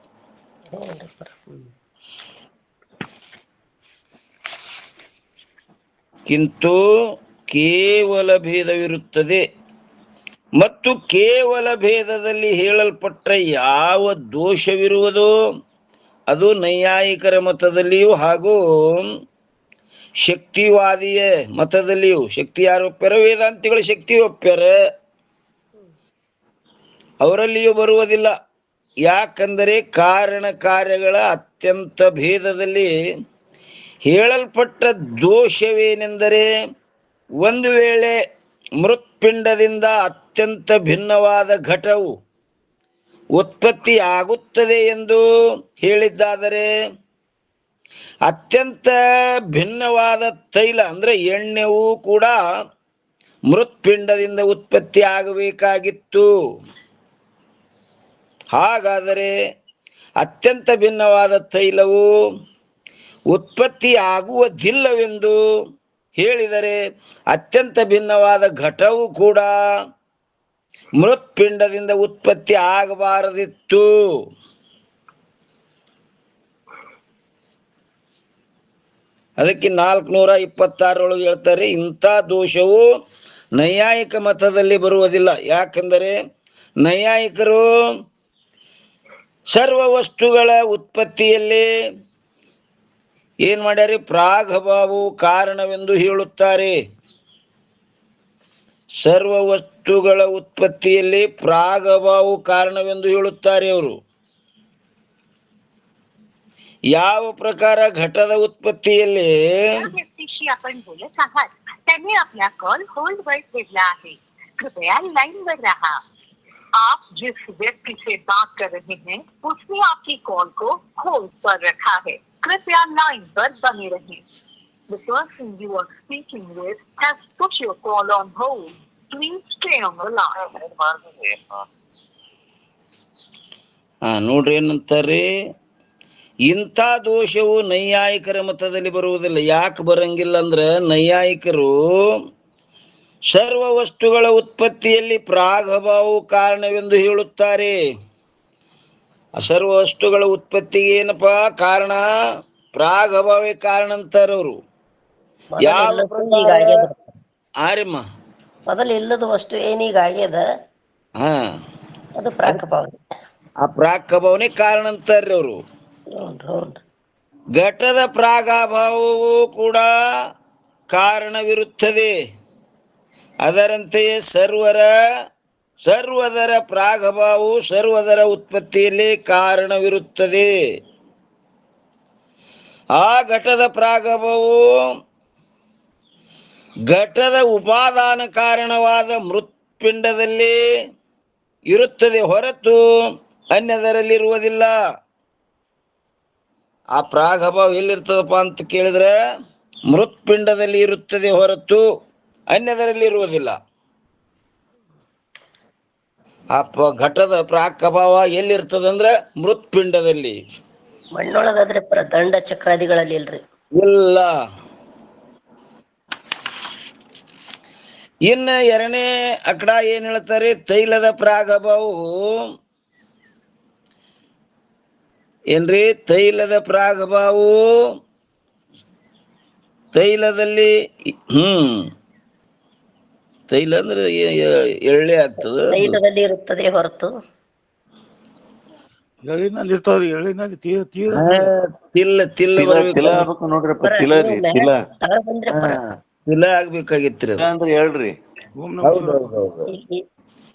ಕಿಂತು ಕೇವಲ ಭೇದವಿರುತ್ತದೆ. ಮತ್ತು ಕೇವಲ ಭೇದದಲ್ಲಿ ಹೇಳಲ್ಪಟ್ಟ ಯಾವ ದೋಷವಿರುವುದೋ ಅದು ನೈಯಾಯಿಕರ ಮತದಲ್ಲಿಯೂ ಹಾಗೂ ಶಕ್ತಿವಾದಿಯ ಮತದಲ್ಲಿಯೂ, ಶಕ್ತಿ ಯಾರು ಒಪ್ಪ್ಯಾರ? ವೇದಾಂತಿಗಳು ಶಕ್ತಿ ಒಪ್ಪ್ಯಾರ, ಅವರಲ್ಲಿಯೂ ಬರುವುದಿಲ್ಲ. ಯಾಕಂದರೆ ಕಾರಣ ಕಾರ್ಯಗಳ ಅತ್ಯಂತ ಭೇದದಲ್ಲಿ ಹೇಳಲ್ಪಟ್ಟ ದೋಷವೇನೆಂದರೆ, ಒಂದು ವೇಳೆ ಮೃತ್ಪಿಂಡದಿಂದ ಅತ್ಯಂತ ಭಿನ್ನವಾದ ಘಟವು ಉತ್ಪತ್ತಿ ಆಗುತ್ತದೆ ಎಂದು ಹೇಳಿದ್ದಾದರೆ, ಅತ್ಯಂತ ಭಿನ್ನವಾದ ತೈಲ ಅಂದ್ರೆ ಎಣ್ಣೆವೂ ಕೂಡ ಮೃತ್ಪಿಂಡದಿಂದ ಉತ್ಪತ್ತಿ ಆಗಬೇಕಾಗಿತ್ತು. ಹಾಗಾದರೆ ಅತ್ಯಂತ ಭಿನ್ನವಾದ ತೈಲವು ಉತ್ಪತ್ತಿ ಆಗುವುದಿಲ್ಲವೆಂದು ಹೇಳಿದರೆ ಅತ್ಯಂತ ಭಿನ್ನವಾದ ಘಟವು ಕೂಡ ಮೃತ್ಪಿಂಡದಿಂದ ಉತ್ಪತ್ತಿ ಆಗಬಾರದಿತ್ತು. ಅದಕ್ಕೆ 426 ಹೇಳ್ತಾರೆ, ಇಂಥ ದೋಷವು ನೈಯಾಯಿಕ ಮತದಲ್ಲಿ ಬರುವುದಿಲ್ಲ. ಯಾಕೆಂದರೆ ನೈಯಾಯಿಕರು ಸರ್ವ ವಸ್ತುಗಳ ಉತ್ಪತ್ತಿಯಲ್ಲಿ ಏನ್ ಮಾಡ್ಯಾರಿ? ಪ್ರಾಗಭಾವವು ಕಾರಣವೆಂದು ಹೇಳುತ್ತಾರೆ. ಸರ್ವ ವಸ್ತುಗಳ ಉತ್ಪತ್ತಿಯಲ್ಲಿ ಪ್ರಾಗಭಾವವು ಕಾರಣವೆಂದು ಹೇಳುತ್ತಾರೆ ಅವರು. ಯಾವ ಪ್ರಕಾರ? घटದ उत्पत्तीಯಲ್ಲಿ व्यक्तीशी आपण बोलत आहात त्यांनी आपला कॉल होल्ड वर ठेवला आहे, कृपया लाइन पर रहा. आप जिस व्यक्ति से बात कर रहे हैं उसने आपकी कॉल को होल्ड पर रखा है, कृपया लाइन पर बने रहें. The person you are speaking with has put your call on hold. Please stay on the line. ನೋಡ್ರಿ ಏನಂತಾರೆ, ಇಂಥ ದೋಷವು ನೈಯಾಯಿಕರ ಮತದಲ್ಲಿ ಬರುವುದಿಲ್ಲ. ಯಾಕೆ ಬರಂಗಿಲ್ಲ ಅಂದ್ರೆ, ನೈಯಾಯಿಕರು ಸರ್ವ ವಸ್ತುಗಳ ಉತ್ಪತ್ತಿಯಲ್ಲಿ ಪ್ರಾಗಭಾವವು ಕಾರಣವೆಂದು ಹೇಳುತ್ತಾರೆ. ಸರ್ವ ವಸ್ತುಗಳ ಉತ್ಪತ್ತಿಗೆ ಏನಪ್ಪಾ ಕಾರಣ? ಪ್ರಾಗಭಾವೇ ಕಾರಣ ಅಂತಾರೆ ಅವರು. ಯಾವ ಆರಿಮ್ಮ ಮೊದಲು ಇಲ್ಲದ ವಸ್ತು ಏನೀಗ ಆಗ್ಯದ, ಹಾ ಅದು ಪ್ರಾಗಭಾವ. ಆ ಪ್ರಾಗಭಾವನೆ ಕಾರಣ ಅಂತಾರ್ರಿ ಅವರು. ಹೌನ್ರಿ. ಘಟದ ಪ್ರಾಗಭಾವವು ಕೂಡ ಕಾರಣವಿರುತ್ತದೆ. ಅದರಂತೆಯೇ ಸರ್ವದರ ಪ್ರಾಗಭಾವವು ಸರ್ವದರ ಉತ್ಪತ್ತಿಯಲ್ಲಿ ಕಾರಣವಿರುತ್ತದೆ. ಆ ಘಟದ ಪ್ರಾಗಭಾವವು ಘಟದ ಉಪಾದಾನ ಕಾರಣವಾದ ಮೃತ್ಪಿಂಡದಲ್ಲಿ ಇರುತ್ತದೆ ಹೊರತು ಅನ್ಯದರಲ್ಲಿರುವುದಿಲ್ಲ. ಆ ಪ್ರಾಗಭಾವ ಎಲ್ಲಿರ್ತದಪ್ಪ ಅಂತ ಕೇಳಿದ್ರೆ ಮೃತ್ಪಿಂಡದಲ್ಲಿ ಇರುತ್ತದೆ ಹೊರತು ಅನ್ಯದರಲ್ಲಿ ಇರುವುದಿಲ್ಲ. ಆ ಘಟದ ಪ್ರಾಗಭಾವ ಎಲ್ಲಿರ್ತದಂದ್ರೆ ಮೃತ್ಪಿಂಡದಲ್ಲಿ. ಮಣ್ಣೊಳಗಾದ್ರೆ ದಂಡ ಚಕ್ರಾದಿಗಳಲ್ಲಿ ಇಲ್ರಿ. ಇಲ್ಲ. ಇನ್ನು ಎರಡನೇ ಅಕಡ ಏನ್ ಹೇಳ್ತಾರೆ, ತೈಲದ ಪ್ರಾಗಭಾವವು ಏನ್ರಿ, ತೈಲದ ಪ್ರಾಗಭಾವವು ತೈಲದಲ್ಲಿ ತೈಲ ಅಂದ್ರೆ ಎಳ್ಳೆ ಆಗ್ತದ, ತೈಲದಲ್ಲಿ ಇರುತ್ತದೆ ಹೊರತು ಎಳಿನಲ್ಲಿ ಇರ್ತಾವ್ರಿ. ಎಳಿನಲ್ಲಿ ತಿಲ್ಲ ಆಗ್ಬೇಕು ನೋಡ್ರಿಪ್ಪ. ತಿಲ ರೀ, ತಿಲ ತಿಲ ಆಗ್ಬೇಕಾಗಿತ್ರಿ ಅದು. ಅಂದ್ರೆ ಹೇಳ್ರಿ.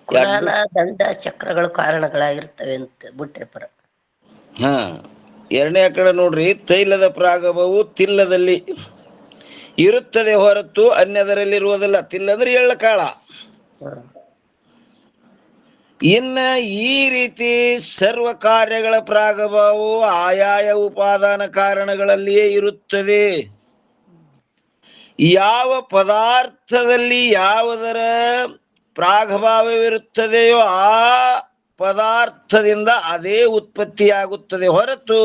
ಕುಲಾಲ ದಂಡ ಚಕ್ರಗಳು ಕಾರಣಗಳಾಗಿರ್ತವೆ ಅಂತ ಬಿಟ್ರಿ ಪರ. ಎರಡನೇ ಕಡೆ ನೋಡ್ರಿ, ತೈಲದ ಪ್ರಾಗಭಾವವು ತಿಲ್ಲದಲ್ಲಿ ಇರುತ್ತದೆ ಹೊರತು ಅನ್ಯದರಲ್ಲಿ ಇರುವುದಿಲ್ಲ. ತಿಲ್ಲ ಅಂದ್ರೆ ಎಳ್ಳ ಕಾಳ. ಇನ್ನ ಈ ರೀತಿ ಸರ್ವ ಕಾರ್ಯಗಳ ಪ್ರಾಗಭಾವವು ಆಯಾಯ ಉಪಾದಾನ ಕಾರಣಗಳಲ್ಲಿಯೇ ಇರುತ್ತದೆ. ಯಾವ ಪದಾರ್ಥದಲ್ಲಿ ಯಾವುದರ ಪ್ರಾಗಭಾವವಿರುತ್ತದೆಯೋ ಆ ಪದಾರ್ಥದಿಂದ ಅದೇ ಉತ್ಪತ್ತಿಯಾಗುತ್ತದೆ ಹೊರತು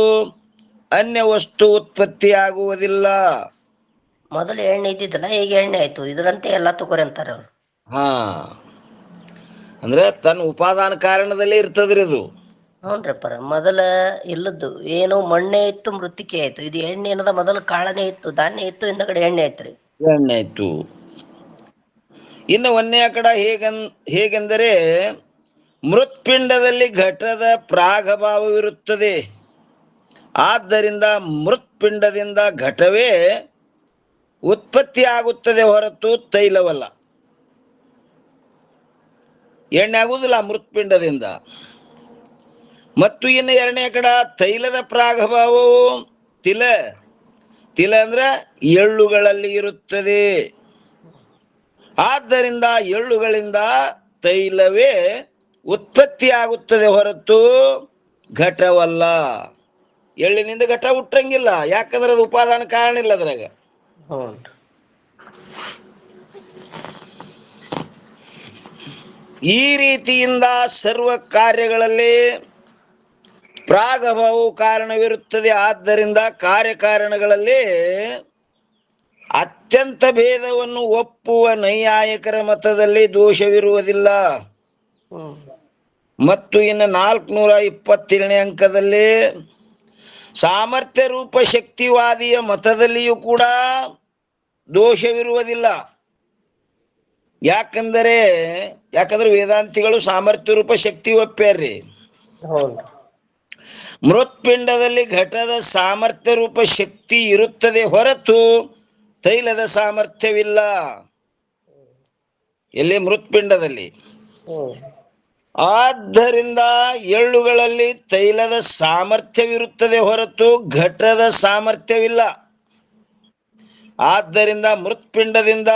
ಅನ್ಯ ವಸ್ತು ಉತ್ಪತ್ತಿಯಾಗುವುದಿಲ್ಲ. ಮೊದಲು ಎಣ್ಣೆ ಇದ್ದಿದ್ದಲ್ಲ, ಈಗ ಎಣ್ಣೆ ಆಯ್ತು, ಇದರಂತೆ ಎಲ್ಲ ತಗೋರಿ ಅಂತಾರೆ ಅವ್ರು. ಅಂದ್ರೆ ತನ್ನ ಉಪಾದಾನ ಕಾರಣದಲ್ಲೇ ಇರ್ತದ್ರಿ ಅದು. ಹೌನ್ರಿ ಪರ. ಮೊದಲ ಇಲ್ಲದ್ದು ಏನು ಮಣ್ಣೆ ಇತ್ತು, ಮೃತ್ತಿಕೆ ಆಯ್ತು. ಇದು ಎಣ್ಣೆ ಏನದ, ಮೊದಲು ಕಾಳನೆ ಇತ್ತು, ಧಾನ್ಯ ಇತ್ತು, ಹಿಂದಗಡೆ ಎಣ್ಣೆ ಆಯ್ತ್ರಿ. ಎಣ್ಣೆ ಆಯ್ತು. ಇನ್ನು ಒಂದೇ ಕಡೆ ಹೇಗೆಂದರೆ ಮೃತ್ಪಿಂಡದಲ್ಲಿ ಘಟದ ಪ್ರಾಗಭಾವವಿರುತ್ತದೆ. ಆದ್ದರಿಂದ ಮೃತ್ಪಿಂಡದಿಂದ ಘಟವೇ ಉತ್ಪತ್ತಿ ಆಗುತ್ತದೆ ಹೊರತು ತೈಲವಲ್ಲ. ಎಣ್ಣೆ ಆಗುವುದಿಲ್ಲ ಮೃತ್ಪಿಂಡದಿಂದ. ಮತ್ತು ಇನ್ನು ಎರಡನೇ ಕಡೆ ತೈಲದ ಪ್ರಾಗಭಾವವು ತಿಲ ಅಂದ್ರೆ ಎಳ್ಳುಗಳಲ್ಲಿ ಇರುತ್ತದೆ. ಆದ್ದರಿಂದ ಎಳ್ಳುಗಳಿಂದ ತೈಲವೇ ಉತ್ಪತ್ತಿ ಆಗುತ್ತದೆ ಹೊರತು ಘಟವಲ್ಲ. ಎಳ್ಳಿನಿಂದ ಘಟ ಹುಟ್ಟಂಗಿಲ್ಲ, ಯಾಕಂದ್ರೆ ಅದು ಉಪಾದಾನ ಕಾರಣ ಇಲ್ಲ ಅದ್ರಾಗ. ಈ ರೀತಿಯಿಂದ ಸರ್ವ ಕಾರ್ಯಗಳಲ್ಲಿ ಪ್ರಾಗಭಾವವು ಕಾರಣವಿರುತ್ತದೆ. ಆದ್ದರಿಂದ ಕಾರ್ಯಕಾರಣಗಳಲ್ಲಿ ಅತ್ಯಂತ ಭೇದವನ್ನು ಒಪ್ಪುವ ನೈಯಾಯಿಕರ ಮತದಲ್ಲಿ ದೋಷವಿರುವುದಿಲ್ಲ. ಮತ್ತು ಇನ್ನು 427ನೇ ಅಂಕದಲ್ಲಿ ಸಾಮರ್ಥ್ಯ ರೂಪ ಶಕ್ತಿವಾದಿಯ ಮತದಲ್ಲಿಯೂ ಕೂಡ ದೋಷವಿರುವುದಿಲ್ಲ. ಯಾಕಂದ್ರೆ ವೇದಾಂತಿಗಳು ಸಾಮರ್ಥ್ಯ ರೂಪ ಶಕ್ತಿ ಒಪ್ಪ್ಯಾರ್ರಿ. ಮೃತ್ಪಿಂಡದಲ್ಲಿ ಘಟದ ಸಾಮರ್ಥ್ಯ ರೂಪ ಶಕ್ತಿ ಇರುತ್ತದೆ ಹೊರತು ತೈಲದ ಸಾಮರ್ಥ್ಯವಿಲ್ಲ. ಎಲ್ಲಿ? ಮೃತ್ಪಿಂಡದಲ್ಲಿ. ಆದ್ದರಿಂದ ಎಳ್ಳುಗಳಲ್ಲಿ ತೈಲದ ಸಾಮರ್ಥ್ಯವಿರುತ್ತದೆ ಹೊರತು ಘಟದ ಸಾಮರ್ಥ್ಯವಿಲ್ಲ. ಆದ್ದರಿಂದ ಮೃತ್ಪಿಂಡದಿಂದ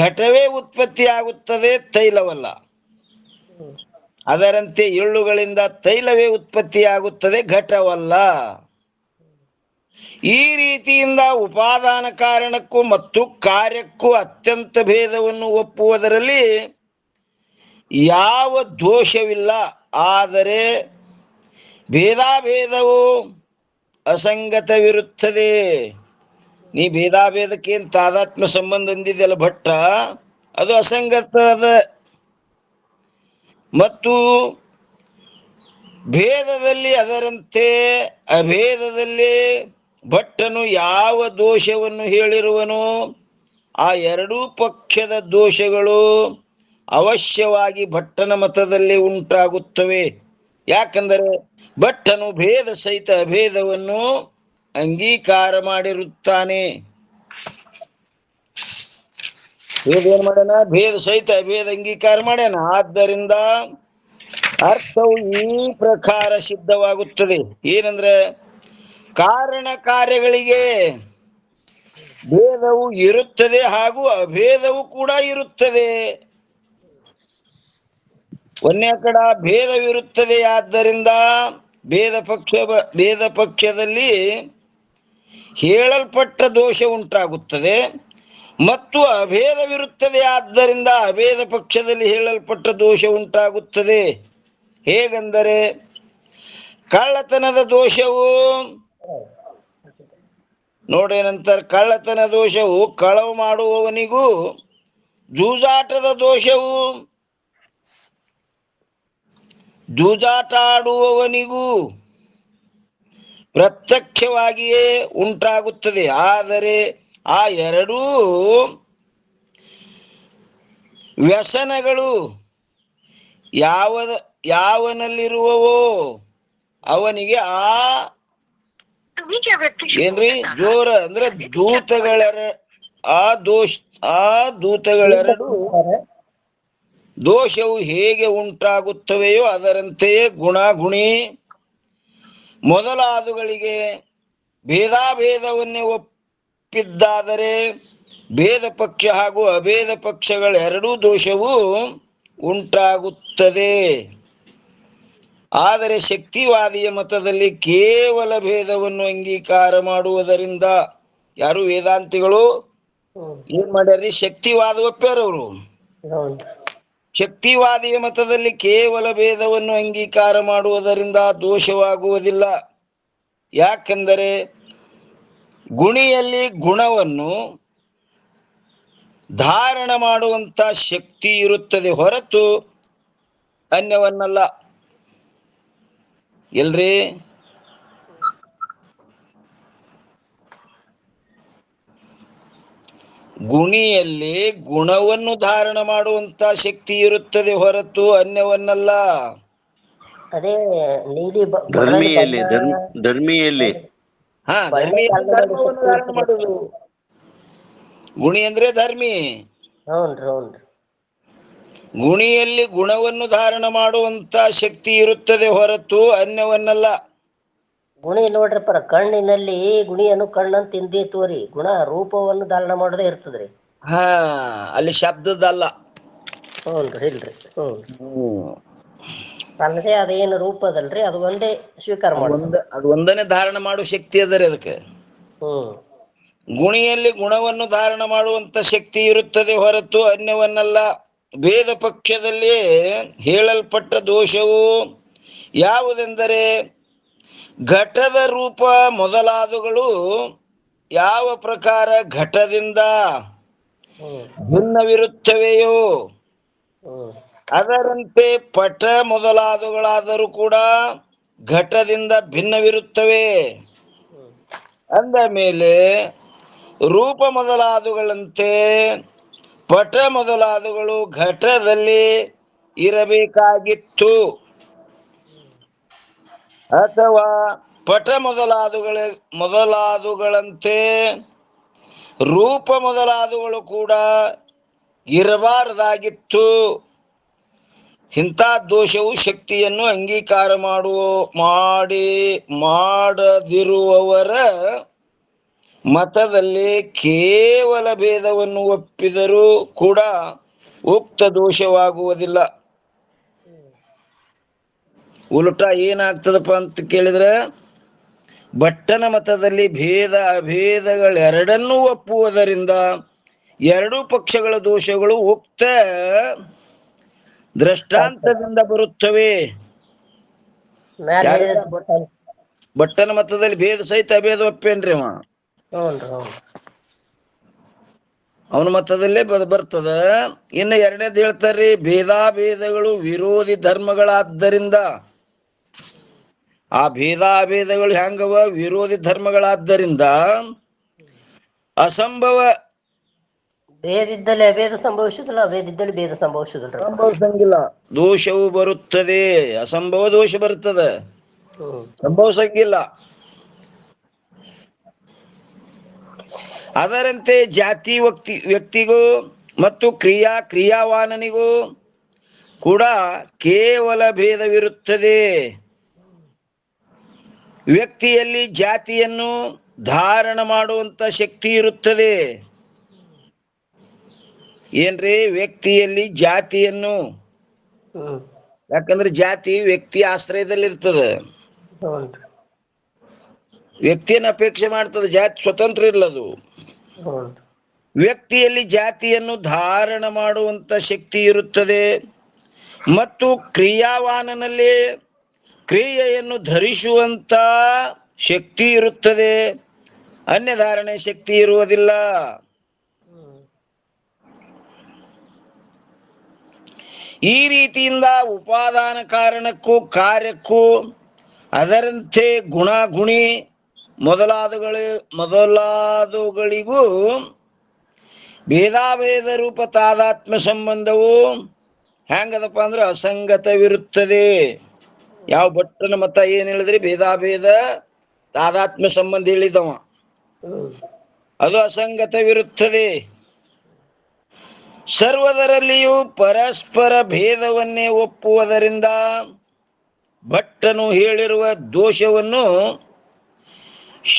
ಘಟವೇ ಉತ್ಪತ್ತಿಯಾಗುತ್ತದೆ, ತೈಲವಲ್ಲ. ಅದರಂತೆ ಎಳ್ಳುಗಳಿಂದ ತೈಲವೇ ಉತ್ಪತ್ತಿಯಾಗುತ್ತದೆ, ಘಟವಲ್ಲ. ಈ ರೀತಿಯಿಂದ ಉಪಾದಾನ ಕಾರಣಕ್ಕೂ ಮತ್ತು ಕಾರ್ಯಕ್ಕೂ ಅತ್ಯಂತ ಭೇದವನ್ನು ಒಪ್ಪುವುದರಲ್ಲಿ ಯಾವ ದೋಷವಿಲ್ಲ. ಆದರೆ ಭೇದಾಭೇದವು ಅಸಂಗತವಿರುತ್ತದೆ. ನೀ ಭೇದಾಭೇದಕ್ಕೇನು ತಾದಾತ್ಮ್ಯ ಸಂಬಂಧ ಅಂದಿದ್ದೆಲ್ಲ ಭಟ್ಟ, ಅದು ಅಸಂಗತ ಅದ. ಮತ್ತು ಭೇದದಲ್ಲಿ ಅದರಂತೆ ಅಭೇದದಲ್ಲಿ ಭಟ್ಟನು ಯಾವ ದೋಷವನ್ನು ಹೇಳಿರುವನು, ಆ ಎರಡೂ ಪಕ್ಷದ ದೋಷಗಳು ಅವಶ್ಯವಾಗಿ ಭಟ್ಟನ ಮತದಲ್ಲಿ ಉಂಟಾಗುತ್ತವೆ. ಯಾಕಂದರೆ ಭಟ್ಟನು ಭೇದ ಸಹಿತ ಅಭೇದವನ್ನು ಅಂಗೀಕಾರ ಮಾಡಿರುತ್ತಾನೆ. ಏನ್ ಮಾಡ್ಯಾನ? ಭೇದ ಸಹಿತ ಅಭೇದ ಅಂಗೀಕಾರ ಮಾಡ್ಯಾನ. ಆದ್ದರಿಂದ ಅರ್ಥವು ಈ ಪ್ರಕಾರ ಸಿದ್ಧವಾಗುತ್ತದೆ. ಏನಂದ್ರೆ ಕಾರಣ ಕಾರ್ಯಗಳಿಗೆ ಭೇದವು ಇರುತ್ತದೆ ಹಾಗೂ ಅಭೇದವು ಕೂಡ ಇರುತ್ತದೆ. ಒಂದೇ ಕಡ ಭೇದವಿರುತ್ತದೆ. ಆದ್ದರಿಂದ ಭೇದ ಪಕ್ಷದಲ್ಲಿ ಹೇಳಲ್ಪಟ್ಟ ದೋಷ ಉಂಟಾಗುತ್ತದೆ ಮತ್ತು ಅಭೇದವಿರುತ್ತದೆ. ಆದ್ದರಿಂದ ಅಭೇದ ಪಕ್ಷದಲ್ಲಿ ಹೇಳಲ್ಪಟ್ಟ ದೋಷ ಉಂಟಾಗುತ್ತದೆ. ಹೇಗೆಂದರೆ ಕಳ್ಳತನದ ದೋಷವು ನೋಡಿ, ನಂತರ ಕಳ್ಳತನ ದೋಷವು ಕಳವು ಮಾಡುವವನಿಗೂ, ಜೂಜಾಟದ ದೋಷವು ಜೂಜಾಟ ಆಡುವವನಿಗೂ ಪ್ರತ್ಯಕ್ಷವಾಗಿಯೇ ಉಂಟಾಗುತ್ತದೆ. ಆದರೆ ಆ ಎರಡೂ ವ್ಯಸನಗಳು ಯಾವನಲ್ಲಿರುವವೋ ಅವನಿಗೆ ಏನ್ರಿ ಜೋರ ಅಂದ್ರೆ ದೂತಗಳೆರಡು ದೋಷವು ಹೇಗೆ ಉಂಟಾಗುತ್ತವೆಯೋ ಅದರಂತೆಯೇ ಗುಣಿ ಮೊದಲಾದವುಗಳಿಗೆ ಭೇದಾಭೇದವನ್ನೇ ಒಪ್ಪಿದ್ದಾದರೆ ಭೇದ ಪಕ್ಷ ಹಾಗೂ ಅಭೇದ ಪಕ್ಷಗಳೆರಡೂ ದೋಷವು ಉಂಟಾಗುತ್ತದೆ. ಆದರೆ ಶಕ್ತಿವಾದಿಯ ಮತದಲ್ಲಿ ಕೇವಲ ಭೇದವನ್ನು ಅಂಗೀಕಾರ ಮಾಡುವುದರಿಂದ ಯಾರು ವೇದಾಂತಿಗಳು ಏನ್ ಮಾಡ್ಯಾರ್ರಿ? ಶಕ್ತಿವಾದ ಒಪ್ಪ್ಯಾರವರು. ಶಕ್ತಿವಾದಿಯ ಮತದಲ್ಲಿ ಕೇವಲ ಭೇದವನ್ನು ಅಂಗೀಕಾರ ಮಾಡುವುದರಿಂದ ದೋಷವಾಗುವುದಿಲ್ಲ. ಯಾಕೆಂದರೆ ಗುಣಿಯಲ್ಲಿ ಗುಣವನ್ನು ಧಾರಣ ಮಾಡುವಂತ ಶಕ್ತಿ ಇರುತ್ತದೆ ಹೊರತು ಅನ್ಯವನ್ನಲ್ಲ. ಎಲ್ರಿ ಗುಣಿಯಲ್ಲಿ ಗುಣವನ್ನು ಧಾರಣ ಮಾಡುವಂತ ಶಕ್ತಿ ಇರುತ್ತದೆ ಹೊರತು ಅನ್ಯವನ್ನಲ್ಲ. ಅದೇ ನೀಲಿ ಧರ್ಮಿಯಲ್ಲಿ ಧರ್ಮಿಯಲ್ಲಿ ಧರ್ಮವನ್ನು ಧಾರಣ ಮಾಡುದು. ಗುಣಿ ಅಂದ್ರೆ ಧರ್ಮಿ. ಗುಣಿಯಲ್ಲಿ ಗುಣವನ್ನು ಧಾರಣ ಮಾಡುವಂತ ಶಕ್ತಿ ಇರುತ್ತದೆ ಹೊರತು ಅನ್ಯವನ್ನಲ್ಲ. ಗುಣಿ ನೋಡ್ರಪ್ಪ, ಕಣ್ಣಿನಲ್ಲಿ ಗುಣಿಯನ್ನು ಕಣ್ಣನ್ನು ತಿಂದಿ ತೋರಿ ಗುಣ ರೂಪವನ್ನು ಧಾರಣ ಮಾಡೋದೇ ಇರ್ತದ್ರಿ. ಅಲ್ಲಿ ಶಬ್ದದಲ್ಲ. ಹ್ಞೂನ್ರಿ, ಇಲ್ರಿ. ಅಲ್ಲದೆ ಅದೇನು ರೂಪದಲ್ರಿ, ಅದು ಒಂದೇ ಸ್ವೀಕಾರ ಮಾಡೋದು. ಅದು ಒಂದನೇ ಧಾರಣ ಮಾಡುವ ಶಕ್ತಿ ಅದರಿ ಅದಕ್ಕೆ. ಗುಣಿಯಲ್ಲಿ ಗುಣವನ್ನು ಧಾರಣ ಮಾಡುವಂತ ಶಕ್ತಿ ಇರುತ್ತದೆ ಹೊರತು ಅನ್ಯವನ್ನಲ್ಲ. ಭೇದ ಪಕ್ಷದಲ್ಲಿ ಹೇಳಲ್ಪಟ್ಟ ದೋಷವು ಯಾವುದೆಂದರೆ ಘಟದ ರೂಪ ಮೊದಲಾದವುಗಳು ಯಾವ ಪ್ರಕಾರ ಘಟದಿಂದ ಭಿನ್ನವಿರುತ್ತವೆಯೋ ಅದರಂತೆ ಪಟ ಮೊದಲಾದವುಗಳಾದರೂ ಕೂಡ ಘಟದಿಂದ ಭಿನ್ನವಿರುತ್ತವೆ. ಅಂದ ಮೇಲೆ ರೂಪ ಮೊದಲಾದವುಗಳಂತೆ ಪಟ ಮೊದಲಾದವುಗಳು ಘಟದಲ್ಲಿ ಇರಬೇಕಾಗಿತ್ತು, ಅಥವಾ ಪಟ ಮೊದಲಾದವುಗಳಂತೆ ರೂಪ ಮೊದಲಾದವುಗಳು ಕೂಡ ಇರಬಾರದಾಗಿತ್ತು. ಇಂಥ ದೋಷವು ಶಕ್ತಿಯನ್ನು ಅಂಗೀಕಾರ ಮಾಡದಿರುವವರ ಮತದಲ್ಲಿ ಕೇವಲ ಭೇದವನ್ನು ಒಪ್ಪಿದರೂ ಕೂಡ ಉಕ್ತ ದೋಷವಾಗುವುದಿಲ್ಲ. ಉಲ್ಟ ಏನಾಗ್ತದಪ್ಪ ಅಂತ ಕೇಳಿದ್ರೆ, ಭಟ್ಟನ ಮತದಲ್ಲಿ ಭೇದ ಅಭೇದಗಳೆರಡನ್ನೂ ಒಪ್ಪುವುದರಿಂದ ಎರಡೂ ಪಕ್ಷಗಳ ದೋಷಗಳು ಉಕ್ತ ದೃಷ್ಟಾಂತದಿಂದ ಬರುತ್ತವೆ. ಭಟ್ಟನ ಮತದಲ್ಲಿ ಭೇದ ಸಹಿತ ಅಭೇದ ಒಪ್ಪೇನ್ರಿ ಅವ. ಅವನ ಮತದಲ್ಲೇ ಬರ್ತದ. ಇನ್ನು ಎರಡನೇದು ಹೇಳ್ತಾರ್ರಿ, ಭೇದಾಭೇದಗಳು ವಿರೋಧಿ ಧರ್ಮಗಳಾದ್ದರಿಂದ. ಆ ಭೇದಾಭೇದಗಳು ಹೆಂಗವ? ವಿರೋಧಿ ಧರ್ಮಗಳಾದ್ದರಿಂದ ಅಸಂಭವ ಭೇದಿದ್ದಲ್ಲಿ ಅಭೇದ ಸಂಭವಿಸುದಿಲ್ಲ, ಅಭೇದಿದ್ದಲ್ಲಿ ಭೇದ ಸಂಭವಿಸುದಿಲ್ಲ. ಸಂಭವಿಸಂಗಿಲ್ಲ. ದೋಷವು ಬರುತ್ತದೆ, ಅಸಂಭವ ದೋಷ ಬರುತ್ತದೆ, ಸಂಭವಿಸಂಗಿಲ್ಲ. ಅದರಂತೆ ಜಾತಿ ವ್ಯಕ್ತಿಗೂ ಮತ್ತು ಕ್ರಿಯಾವಾನನಿಗೂ ಕೂಡ ಕೇವಲ ಭೇದವಿರುತ್ತದೆ. ವ್ಯಕ್ತಿಯಲ್ಲಿ ಜಾತಿಯನ್ನು ಧಾರಣ ಮಾಡುವಂತ ಶಕ್ತಿ ಇರುತ್ತದೆ. ಏನ್ರಿ? ವ್ಯಕ್ತಿಯಲ್ಲಿ ಜಾತಿಯನ್ನು, ಯಾಕಂದ್ರೆ ಜಾತಿ ವ್ಯಕ್ತಿ ಆಶ್ರಯದಲ್ಲಿ ಇರ್ತದೆ, ವ್ಯಕ್ತಿಯನ್ನು ಅಪೇಕ್ಷೆ ಮಾಡ್ತದೆ, ಜಾತಿ ಸ್ವತಂತ್ರ ಇಲ್ಲದು. ವ್ಯಕ್ತಿಯಲ್ಲಿ ಜಾತಿಯನ್ನು ಧಾರಣ ಮಾಡುವಂತ ಶಕ್ತಿ ಇರುತ್ತದೆ ಮತ್ತು ಕ್ರಿಯಾವಾನನಲ್ಲಿ ಕ್ರಿಯೆಯನ್ನು ಧರಿಸುವಂತ ಶಕ್ತಿ ಇರುತ್ತದೆ, ಅನ್ಯಧಾರಣೆ ಶಕ್ತಿ ಇರುವುದಿಲ್ಲ. ಈ ರೀತಿಯಿಂದ ಉಪಾದಾನ ಕಾರಣಕ್ಕೂ ಕಾರ್ಯಕ್ಕೂ ಅದರಂತೆ ಗುಣಗುಣಿ ಮೊದಲಾದವುಗಳಿಗೂ ಭೇದಾಭೇದ ರೂಪ ತಾದಾತ್ಮ್ಯ ಸಂಬಂಧವು ಹೆಂಗದಪ್ಪ ಅಂದ್ರೆ ಅಸಂಗತವಿರುತ್ತದೆ. ಯಾವ ಭಟ್ಟನ ಮತ ಏನ್ ಹೇಳಿದ್ರಿ? ಭೇದಾಭೇದ ತಾದಾತ್ಮ್ಯ ಸಂಬಂಧ ಹೇಳಿದವ, ಅದು ಅಸಂಗತವಿರುತ್ತದೆ. ಸರ್ವದರಲ್ಲಿಯೂ ಪರಸ್ಪರ ಭೇದವನ್ನೇ ಒಪ್ಪುವುದರಿಂದ ಭಟ್ಟನು ಹೇಳಿರುವ ದೋಷವನ್ನು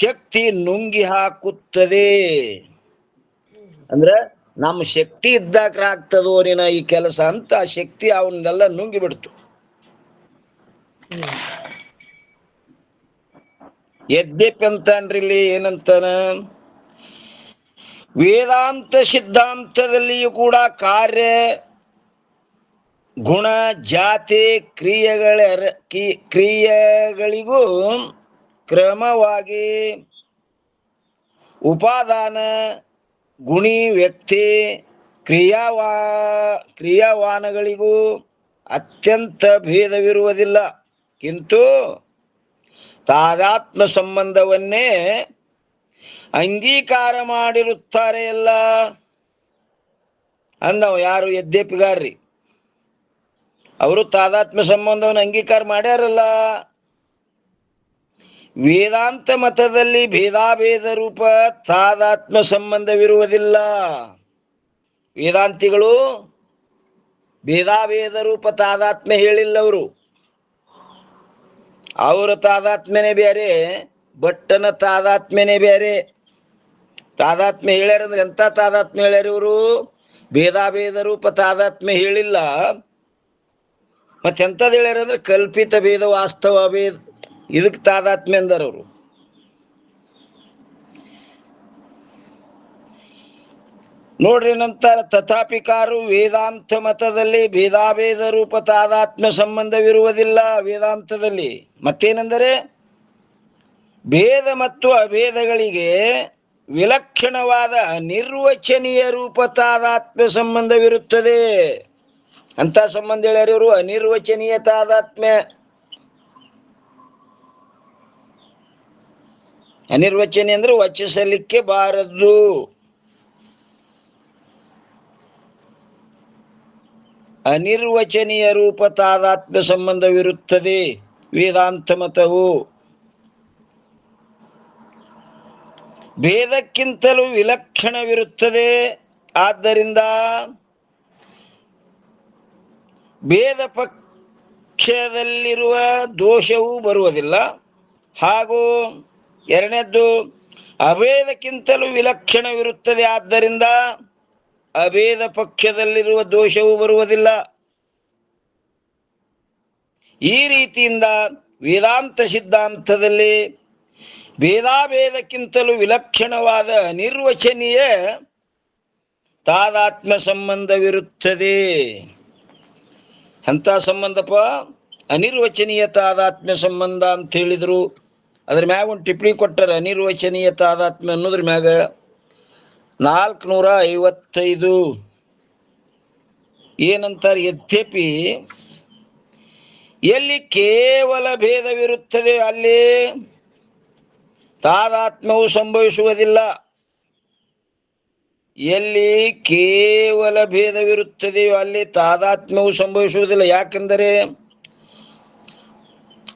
ಶಕ್ತಿ ನುಂಗಿ ಹಾಕುತ್ತದೆ. ಅಂದ್ರ ನಮ್ಮ ಶಕ್ತಿ ಇದ್ದಾಕ್ರ ಆಗ್ತದೋ ನಿನ್ನ ಈ ಕೆಲಸ ಅಂತ ಆ ಶಕ್ತಿ ಅವನ್ನೆಲ್ಲ ನುಂಗಿ ಬಿಡ್ತು. ಯದ್ಯಪಿ ಅಂತನ್ರಿ ಇಲ್ಲಿ ಏನಂತಾನ, ವೇದಾಂತ ಸಿದ್ಧಾಂತದಲ್ಲಿಯೂ ಕೂಡ ಕಾರ್ಯ ಗುಣ ಜಾತಿ ಕ್ರಿಯೆಗಳಿಗೂ ಕ್ರಮವಾಗಿ ಉಪಾದಾನ ಗುಣಿ ವ್ಯಕ್ತಿ ಕ್ರಿಯಾವಾನಗಳಿಗೂ ಅತ್ಯಂತ ಭೇದವಿರುವುದಿಲ್ಲ. ಕಿಂತು ತಾದಾತ್ಮ ಸಂಬಂಧವನ್ನೇ ಅಂಗೀಕಾರ ಮಾಡಿರುತ್ತಾರೆ ಎಲ್ಲ ಅಂದವ. ಯಾರು? ಯದ್ಯಪಿಗಾರ್ರಿ. ಅವರು ತಾದಾತ್ಮ್ಯ ಸಂಬಂಧವನ್ನು ಅಂಗೀಕಾರ ಮಾಡ್ಯಾರಲ್ಲ. ವೇದಾಂತ ಮತದಲ್ಲಿ ಭೇದಾಭೇದ ರೂಪ ತಾದಾತ್ಮ್ಯ ಸಂಬಂಧವಿರುವುದಿಲ್ಲ. ವೇದಾಂತಿಗಳು ಭೇದಾಭೇದ ರೂಪ ತಾದಾತ್ಮ್ಯ ಹೇಳಿಲ್ಲ. ಅವರ ತಾದಾತ್ಮ್ಯನೇ ಬೇರೆ, ಭಟ್ಟನ ತಾದಾತ್ಮ್ಯನೇ ಬೇರೆ. ತಾದಾತ್ಮ್ಯ ಹೇಳ್ಯಾರಂದ್ರೆ ಎಂತ ತಾದಾತ್ಮ್ಯ ಹೇಳ್ಯಾರ ಇವರು? ಭೇದಾಭೇದ ರೂಪ ತಾದಾತ್ಮ್ಯ ಹೇಳಿಲ್ಲ. ಮತ್ತೆಂಥದ್ದು ಹೇಳ್ಯಾರಂದ್ರೆ ಕಲ್ಪಿತ ಭೇದ ವಾಸ್ತವ ಭೇದ, ಇದಕ್ಕೆ ತಾದಾತ್ಮ್ಯ ಅಂದಾರ ಅವರು. ನೋಡ್ರಿ ನಂತರ ತಥಾಪಿಕಾರು ವೇದಾಂತ ಮತದಲ್ಲಿ ಭೇದಾಭೇದ ರೂಪ ತಾದಾತ್ಮ್ಯ ಸಂಬಂಧವಿರುವುದಿಲ್ಲ. ವೇದಾಂತದಲ್ಲಿ ಮತ್ತೇನೆಂದರೆ ಭೇದ ಮತ್ತು ಅಭೇದಗಳಿಗೆ ವಿಲಕ್ಷಣವಾದ ಅನಿರ್ವಚನೀಯ ರೂಪ ತಾದಾತ್ಮ್ಯ ಸಂಬಂಧವಿರುತ್ತದೆ ಅಂತ ಸಂಬಂಧ ಹೇಳ್ಯಾರ ಇವರು. ಅನಿರ್ವಚನೀಯ ತಾದಾತ್ಮ್ಯ, ಅನಿರ್ವಚನೀಯ ಅಂದ್ರೆ ವಚಿಸಲಿಕ್ಕೆ ಬಾರದು. ಅನಿರ್ವಚನೀಯ ರೂಪ ತಾದಾತ್ಮ್ಯ ಸಂಬಂಧವಿರುತ್ತದೆ ವೇದಾಂತ ಮತವು. ಭೇದಕ್ಕಿಂತಲೂ ವಿಲಕ್ಷಣವಿರುತ್ತದೆ. ಆದ್ದರಿಂದ ಭೇದ ಪಕ್ಷದಲ್ಲಿರುವ ದೋಷವೂ ಬರುವುದಿಲ್ಲ. ಹಾಗೂ ಎರಡನೇದ್ದು ಅಭೇದಕ್ಕಿಂತಲೂ ವಿಲಕ್ಷಣವಿರುತ್ತದೆ. ಆದ್ದರಿಂದ ಅಭೇದ ಪಕ್ಷದಲ್ಲಿರುವ ದೋಷವೂ ಬರುವುದಿಲ್ಲ. ಈ ರೀತಿಯಿಂದ ವೇದಾಂತ ಸಿದ್ಧಾಂತದಲ್ಲಿ ಭೇದಾಭೇದಕ್ಕಿಂತಲೂ ವಿಲಕ್ಷಣವಾದ ಅನಿರ್ವಚನೀಯ ತಾದಾತ್ಮ್ಯ ಸಂಬಂಧವಿರುತ್ತದೆ. ಅಂತ ಸಂಬಂಧಪ್ಪ ಅನಿರ್ವಚನೀಯ ತಾದಾತ್ಮ್ಯ ಸಂಬಂಧ ಅಂತ ಹೇಳಿದ್ರು. ಅದ್ರ ಮ್ಯಾಗ ಒಂದು ಟಿಪ್ಪಣಿ ಕೊಟ್ಟಾರ. ಅನಿರ್ವಚನೀಯ ತಾದಾತ್ಮ್ಯ ಅನ್ನೋದ್ರ ಮ್ಯಾಗ 455 ಏನಂತಾರೆ? ಯದ್ಯಪಿ ಎಲ್ಲಿ ಕೇವಲ ಭೇದವಿರುತ್ತದೆ ಅಲ್ಲಿ ತಾದಾತ್ಮ್ಯವು ಸಂಭವಿಸುವುದಿಲ್ಲ. ಎಲ್ಲಿ ಕೇವಲ ಭೇದವಿರುತ್ತದೆಯೋ ಅಲ್ಲಿ ತಾದಾತ್ಮ್ಯವು ಸಂಭವಿಸುವುದಿಲ್ಲ. ಯಾಕೆಂದರೆ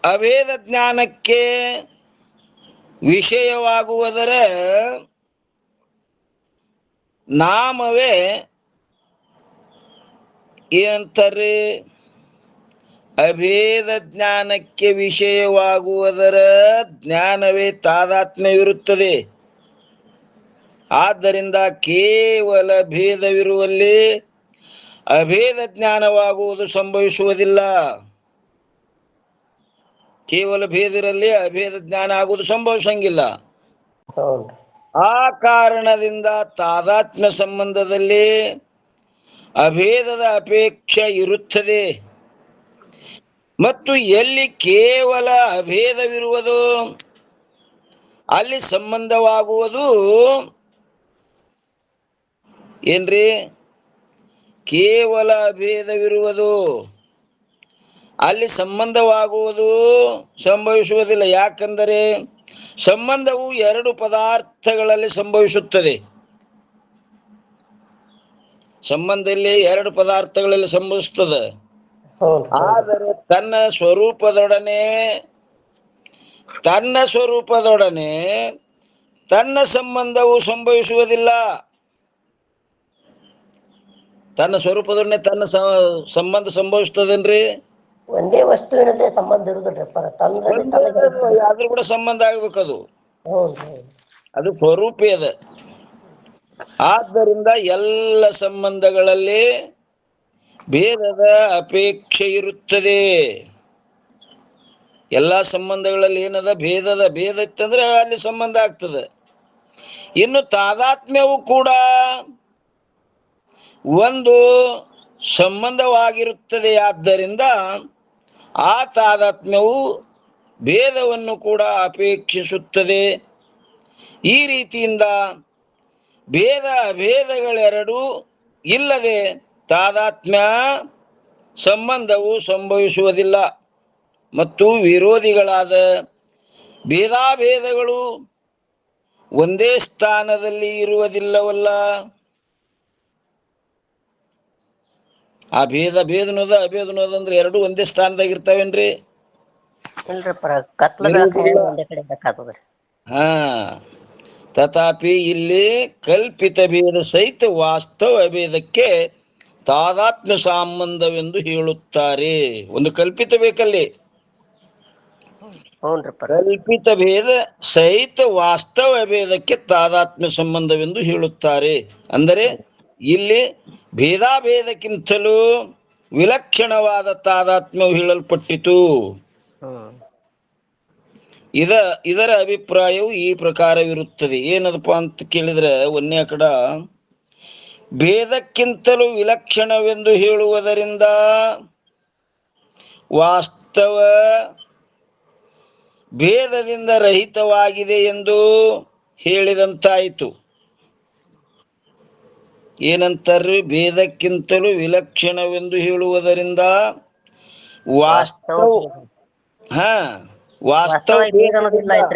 ಅಭೇದ ಜ್ಞಾನಕ್ಕೆ ವಿಷಯವಾಗುವುದರ ನಾಮವೇ ಏನಂತಾರೆ? ಅಭೇದ ಜ್ಞಾನಕ್ಕೆ ವಿಷಯವಾಗುವುದರ ಜ್ಞಾನವೇ ತಾದಾತ್ಮ್ಯವಿರುತ್ತದೆ. ಆದ್ದರಿಂದ ಕೇವಲ ಭೇದವಿರುವಲ್ಲಿ ಅಭೇದ ಜ್ಞಾನವಾಗುವುದು ಸಂಭವಿಸುವುದಿಲ್ಲ. ಕೇವಲ ಭೇದಿರಲ್ಲಿ ಅಭೇದ ಜ್ಞಾನ ಆಗುವುದು ಸಂಭವಿಸಂಗಿಲ್ಲ. ಆ ಕಾರಣದಿಂದ ತಾದಾತ್ಮ್ಯ ಸಂಬಂಧದಲ್ಲಿ ಅಭೇದದ ಅಪೇಕ್ಷೆ ಇರುತ್ತದೆ. ಮತ್ತು ಎಲ್ಲಿ ಕೇವಲ ಅಭೇದವಿರುವುದು ಅಲ್ಲಿ ಸಂಬಂಧವಾಗುವುದು ಏನ್ರಿ? ಕೇವಲ ಅಭೇದವಿರುವುದು ಅಲ್ಲಿ ಸಂಬಂಧವಾಗುವುದು ಸಂಭವಿಸುವುದಿಲ್ಲ. ಯಾಕೆಂದರೆ ಸಂಬಂಧವು ಎರಡು ಪದಾರ್ಥಗಳಲ್ಲಿ ಸಂಭವಿಸುತ್ತದೆ. ಸಂಬಂಧದಲ್ಲಿ ಎರಡು ಪದಾರ್ಥಗಳಲ್ಲಿ ಸಂಭವಿಸುತ್ತದೆ. ಆದರೆ ತನ್ನ ಸ್ವರೂಪದೊಡನೆ ತನ್ನ ಸಂಬಂಧವು ಸಂಭವಿಸುವುದಿಲ್ಲ. ತನ್ನ ಸ್ವರೂಪದೊಡನೆ ತನ್ನ ಸಂಬಂಧ ಸಂಭವಿಸ್ತದೇನ್ರಿ? ಒಂದೇ ವಸ್ತುವಿನಲ್ಲೇ ಸಂಬಂಧ ಇರುವುದಿಲ್ಲಪ್ಪ. ಆದ್ರೂ ಕೂಡ ಸಂಬಂಧ ಆಗ್ಬೇಕದು. ಅದು ಸ್ವರೂಪಿ ಅದ. ಆದ್ದರಿಂದ ಎಲ್ಲ ಸಂಬಂಧಗಳಲ್ಲಿ ಭೇದದ ಅಪೇಕ್ಷೆ ಇರುತ್ತದೆ. ಎಲ್ಲ ಸಂಬಂಧಗಳಲ್ಲಿ ಏನದ? ಭೇದ ಇತ್ತಂದ್ರೆ ಅಲ್ಲಿ ಸಂಬಂಧ ಆಗ್ತದೆ. ಇನ್ನು ತಾದಾತ್ಮ್ಯವು ಕೂಡ ಒಂದು ಸಂಬಂಧವಾಗಿರುತ್ತದೆ. ಆದ್ದರಿಂದ ಆ ತಾದಾತ್ಮ್ಯವು ಭೇದವನ್ನು ಕೂಡ ಅಪೇಕ್ಷಿಸುತ್ತದೆ. ಈ ರೀತಿಯಿಂದ ಭೇದ ಅಭೇದಗಳೆರಡೂ ಇಲ್ಲದೆ ತಾದಾತ್ಮ್ಯ ಸಂಬಂಧವು ಸಂಭವಿಸುವುದಿಲ್ಲ. ಮತ್ತು ವಿರೋಧಿಗಳಾದ ಭೇದಾಭೇದಗಳು ಒಂದೇ ಸ್ಥಾನದಲ್ಲಿ ಇರುವುದಿಲ್ಲವಲ್ಲ. ಆ ಭೇದನೋದ ಅಭೇದನೋದ ಅಂದ್ರೆ ಎರಡು ಒಂದೇ ಸ್ಥಾನದಾಗ ಇರ್ತಾವೇನ್ರಿ? ಹಾ. ತಥಾಪಿ ಇಲ್ಲಿ ಕಲ್ಪಿತ ಭೇದ ಸಹಿತ ವಾಸ್ತವ ಅಭೇದಕ್ಕೆ ತಾದಾತ್ಮ್ಯ ಸಂಬಂಧವೆಂದು ಹೇಳುತ್ತಾರೆ. ಒಂದು ಕಲ್ಪಿತ ಬೇಕಲ್ಲಿ. ಕಲ್ಪಿತ ಭೇದ ಸಹಿತ ವಾಸ್ತವ ಅಭೇದಕ್ಕೆ ತಾದಾತ್ಮ್ಯ ಸಂಬಂಧವೆಂದು ಹೇಳುತ್ತಾರೆ. ಅಂದರೆ ಇಲ್ಲಿ ಭೇದಾಭೇದಕ್ಕಿಂತಲೂ ವಿಲಕ್ಷಣವಾದ ತಾದಾತ್ಮ್ಯವು ಹೇಳಲ್ಪಟ್ಟಿತು. ಇದರ ಅಭಿಪ್ರಾಯವು ಈ ಪ್ರಕಾರವಿರುತ್ತದೆ. ಏನದಪ್ಪ ಅಂತ ಕೇಳಿದ್ರೆ, ಒಂದೇ ಕಡ ಭೇದಕ್ಕಿಂತಲೂ ವಿಲಕ್ಷಣವೆಂದು ಹೇಳುವುದರಿಂದ ವಾಸ್ತವ ಭೇದದಿಂದ ರಹಿತವಾಗಿದೆ ಎಂದು ಹೇಳಿದಂತಾಯಿತು. ಏನಂತಾರ್ರಿ? ಭೇದಕ್ಕಿಂತಲೂ ವಿಲಕ್ಷಣವೆಂದು ಹೇಳುವುದರಿಂದ ವಾಸ್ತವ ವಾಸ್ತವವಾಗಿ ಭೇದ ಅನ್ನೋದಿಲ್ಲ ಇಲ್ಲಿ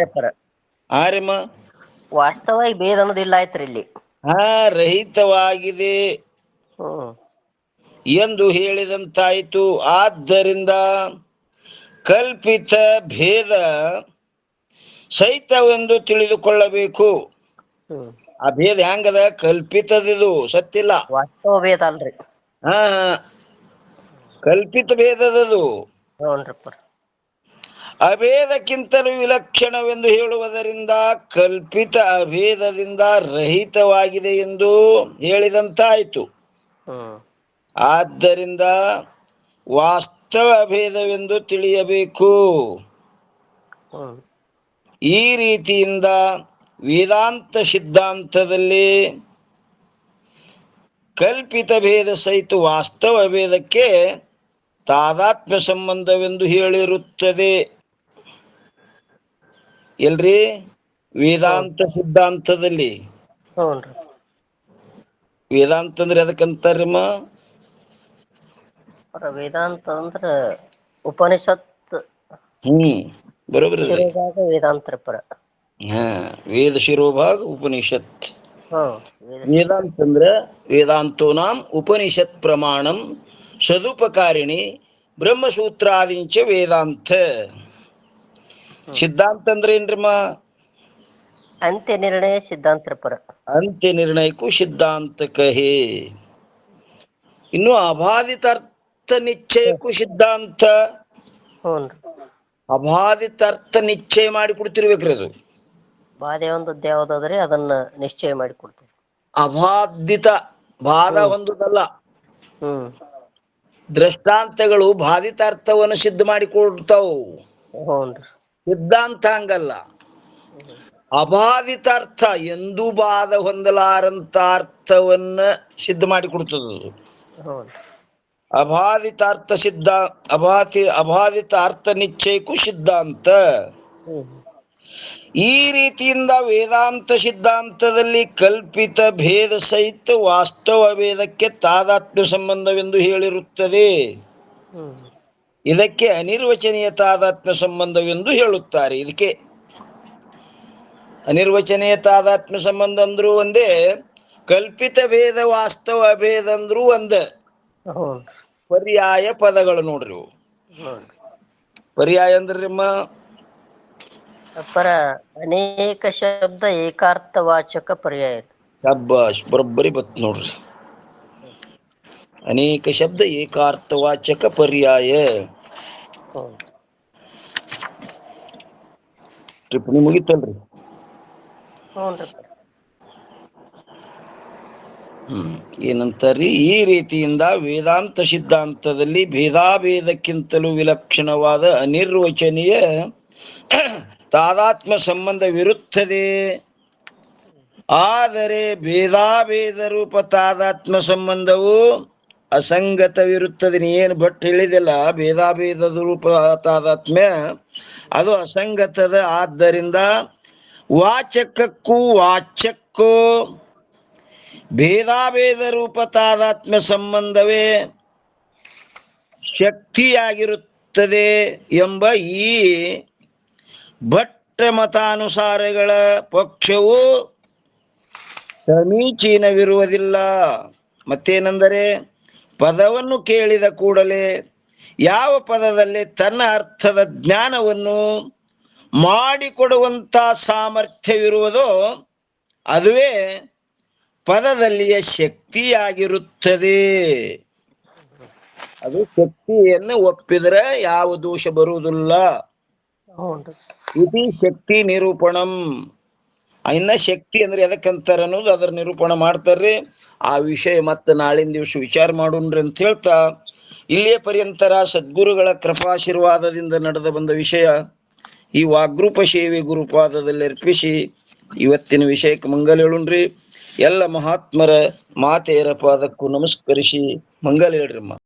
ರಹಿತವಾಗಿದೆ ಎಂದು ಹೇಳಿದಂತಾಯಿತು. ಆದ್ದರಿಂದ ಕಲ್ಪಿತ ಭೇದ ಸಹಿತವೆಂದು ತಿಳಿದುಕೊಳ್ಳಬೇಕು. ಆ ಭೇದ ಹೆಂಗದ? ಕಲ್ಪಿತದಿದು, ಸತ್ತಿಲ್ಲ. ವಾಸ್ತವ ಭೇದ ಅಲ್ರಿ. ಕಲ್ಪಿತ ಭೇದದದು. ಅಭೇದಕ್ಕಿಂತಲೂ ವಿಲಕ್ಷಣವೆಂದು ಹೇಳುವುದರಿಂದ ಕಲ್ಪಿತ ಅಭೇದದಿಂದ ರಹಿತವಾಗಿದೆ ಎಂದು ಹೇಳಿದಂತಾಯಿತು. ಆದ್ದರಿಂದ ವಾಸ್ತವ ಅಭೇದವೆಂದು ತಿಳಿಯಬೇಕು. ಈ ರೀತಿಯಿಂದ ವೇದಾಂತ ಸಿದ್ಧಾಂತದಲ್ಲಿ ಕಲ್ಪಿತ ಭೇದ ಸಹಿತ ವಾಸ್ತವ ಭೇದಕ್ಕೆ ತಾದಾತ್ಮ್ಯ ಸಂಬಂಧವೆಂದು ಹೇಳಿರುತ್ತದೆ. ಎಲ್ರಿ? ವೇದಾಂತ ಸಿದ್ಧಾಂತದಲ್ಲಿ. ವೇದಾಂತ ಅಂದ್ರೆ ಅದಕ್ಕಂತಾರಮ್ಮ? ವೇದಾಂತ ಅಂದ್ರ ಉಪನಿಷತ್. ಬರೋಬರಿ. ವೇದಾಂತ ವೇದ ಶಿರೋಭಾಗ ಉಪನಿಷತ್. ವೇದಾಂತ ಅಂದ್ರೆ ವೇದಾಂತೋನಾಂ ಉಪನಿಷತ್ ಪ್ರಮಾಣಂ ಸದುಪಕಾರಿಣಿ ಬ್ರಹ್ಮಸೂತ್ರಾದಿಂಚ ವೇದಾಂತ. ಸಿದ್ಧಾಂತ ಅಂದ್ರೆ ಏನ್ರಿಮ್ಮ? ಅಂತ್ಯ ನಿರ್ಣಯ ಸಿದ್ಧಾಂತರ ಪರ. ಅಂತ್ಯ ನಿರ್ಣಯಕ್ಕೂ ಸಿದ್ಧಾಂತ ಕಹಿ. ಇನ್ನು ಅಬಾಧಿತ ಅರ್ಥ ನಿಶ್ಚಯಕ್ಕೂ ಸಿದ್ಧಾಂತ. ಹ್ಞೂನ್ರಿ. ಅಬಾಧಿತ ಅರ್ಥ ನಿಶ್ಚಯ ಮಾಡಿ ಕೊಡ್ತಿರ್ಬೇಕ್ರಿ ಅದು. ಬಾಧೆ ಒಂದದ್ದು ಯಾವ್ದಾದ್ರೆ ಅದನ್ನ ನಿಶ್ಚಯ ಮಾಡಿ ಕೊಡ್ತೀವಿ. ಅಬಾಧಿತ ಬಾಧ ಹೊಂದುದಲ್ಲ. ಹ್ಮ್. ದೃಷ್ಟಾಂತಗಳು ಬಾಧಿತ ಅರ್ಥವನ್ನು ಸಿದ್ಧ ಮಾಡಿ ಕೊಡ್ತಾವು. ಹ್ಞೂನ್ರಿ. ಸಿದ್ಧಾಂತ ಹಂಗಲ್ಲ. ಅಬಾಧಿತ ಅರ್ಥ ಎಂದೂ ಬಾಧ ಹೊಂದಲಾರಂತ ಅರ್ಥವನ್ನ ಸಿದ್ಧ ಮಾಡಿ ಕೊಡ್ತದ. ಅಬಾಧಿತಾರ್ಥ ಸಿದ್ಧ ಅಬಾಧಿತ ಅರ್ಥ ನಿಶ್ಚಯಕ್ಕೂ ಸಿದ್ಧಾಂತ. ಈ ರೀತಿಯಿಂದ ವೇದಾಂತ ಸಿದ್ಧಾಂತದಲ್ಲಿ ಕಲ್ಪಿತ ಭೇದ ಸಹಿತ ವಾಸ್ತವ ಭೇದಕ್ಕೆ ತಾದಾತ್ಮ್ಯ ಸಂಬಂಧವೆಂದು ಹೇಳಿರುತ್ತದೆ. ಇದಕ್ಕೆ ಅನಿರ್ವಚನೀಯ ತಾದಾತ್ಮ್ಯ ಸಂಬಂಧವೆಂದು ಹೇಳುತ್ತಾರೆ. ಇದಕ್ಕೆ ಅನಿರ್ವಚನೀಯ ತಾದಾತ್ಮ್ಯ ಸಂಬಂಧ ಅಂದ್ರೂ ಒಂದೇ, ಕಲ್ಪಿತ ಭೇದ ವಾಸ್ತವ ಭೇದ ಅಂದ್ರೂ ಒಂದೇ. ಪರ್ಯಾಯ ಪದಗಳು ನೋಡ್ರಿ. ಪರ್ಯಾಯ ಅಂದ್ರೆ ಪರ ಅನೇಕ ಶಬ್ದ ಏಕಾರ್ಥವಾಚಕ ಪರ್ಯಾಯ. ಶಬ್ಬಾಷ್, ಬರೋಬ್ಬರಿ ಬತ್ ನೋಡ್ರಿ. ಅನೇಕ ಶಬ್ದ ಏಕಾರ್ಥವಾಚಕ ಪರ್ಯಾಯ. ಟಿಪ್ಪಣಿ ಮುಗಿತಲ್ರಿ? ಏನಂತಾರಿ? ಈ ರೀತಿಯಿಂದ ವೇದಾಂತ ಸಿದ್ಧಾಂತದಲ್ಲಿ ಭೇದಾಭೇದಕ್ಕಿಂತಲೂ ವಿಲಕ್ಷಣವಾದ ಅನಿರ್ವಚನೀಯ ತಾದಾತ್ಮ್ಯ ಸಂಬಂಧವಿರುತ್ತದೆ. ಆದರೆ ಭೇದಾಭೇದ ರೂಪ ತಾದಾತ್ಮ್ಯ ಸಂಬಂಧವು ಅಸಂಗತವಿರುತ್ತದೆ. ನೀನು ಭಟ್ ಹೇಳಿದಿಲ್ಲ, ಭೇದಾಭೇದದ ರೂಪ ತಾದಾತ್ಮ್ಯ ಅದು ಅಸಂಗತದ. ಆದ್ದರಿಂದ ವಾಚಕಕ್ಕೂ ವಾಚಕ್ಕೂ ಭೇದಾಭೇದ ರೂಪ ತಾದಾತ್ಮ್ಯ ಸಂಬಂಧವೇ ಶಕ್ತಿಯಾಗಿರುತ್ತದೆ ಎಂಬ ಈ ಭಟ್ಟ ಮತಾನುಸಾರಗಳ ಪಕ್ಷವು ಸಮೀಚೀನವಿರುವುದಿಲ್ಲ. ಮತ್ತೇನೆಂದರೆ, ಪದವನ್ನು ಕೇಳಿದ ಕೂಡಲೇ ಯಾವ ಪದದಲ್ಲಿ ತನ್ನ ಅರ್ಥದ ಜ್ಞಾನವನ್ನು ಮಾಡಿಕೊಡುವಂತ ಸಾಮರ್ಥ್ಯವಿರುವುದೋ ಅದುವೇ ಪದದಲ್ಲಿಯ ಶಕ್ತಿಯಾಗಿರುತ್ತದೆ. ಅದು ಶಕ್ತಿಯನ್ನು ಒಪ್ಪಿದರೆ ಯಾವ ದೋಷ ಬರುವುದಿಲ್ಲ. ಇದು ಶಕ್ತಿ ನಿರೂಪಣಂ. ಇನ್ನ ಶಕ್ತಿ ಅಂದ್ರೆ ಎದಕ್ಕಂತಾರ ಅನ್ನೋದು ಅದರ ನಿರೂಪಣ ಮಾಡ್ತಾರ್ರಿ. ಆ ವಿಷಯ ಮತ್ತೆ ನಾಳಿನ ದಿವಸ ವಿಚಾರ ಮಾಡೋಣ್ರಿ ಅಂತ ಹೇಳ್ತಾ, ಇಲ್ಲಿಯ ಪರ್ಯಂತರ ಸದ್ಗುರುಗಳ ಕೃಪಾಶೀರ್ವಾದದಿಂದ ನಡೆದ ಬಂದ ವಿಷಯ ಈ ವಾಗ್ರೂಪ ಸೇವೆ ಗುರುಪಾದದಲ್ಲಿ ಅರ್ಪಿಸಿ ಇವತ್ತಿನ ವಿಷಯಕ್ಕೆ ಮಂಗಲ ಹೇಳುಣ್ರಿ. ಎಲ್ಲ ಮಹಾತ್ಮರ ಮಾತೆಯರ ಪಾದಕ್ಕೂ ನಮಸ್ಕರಿಸಿ ಮಂಗಲ ಹೇಳ್ರಮ್ಮ.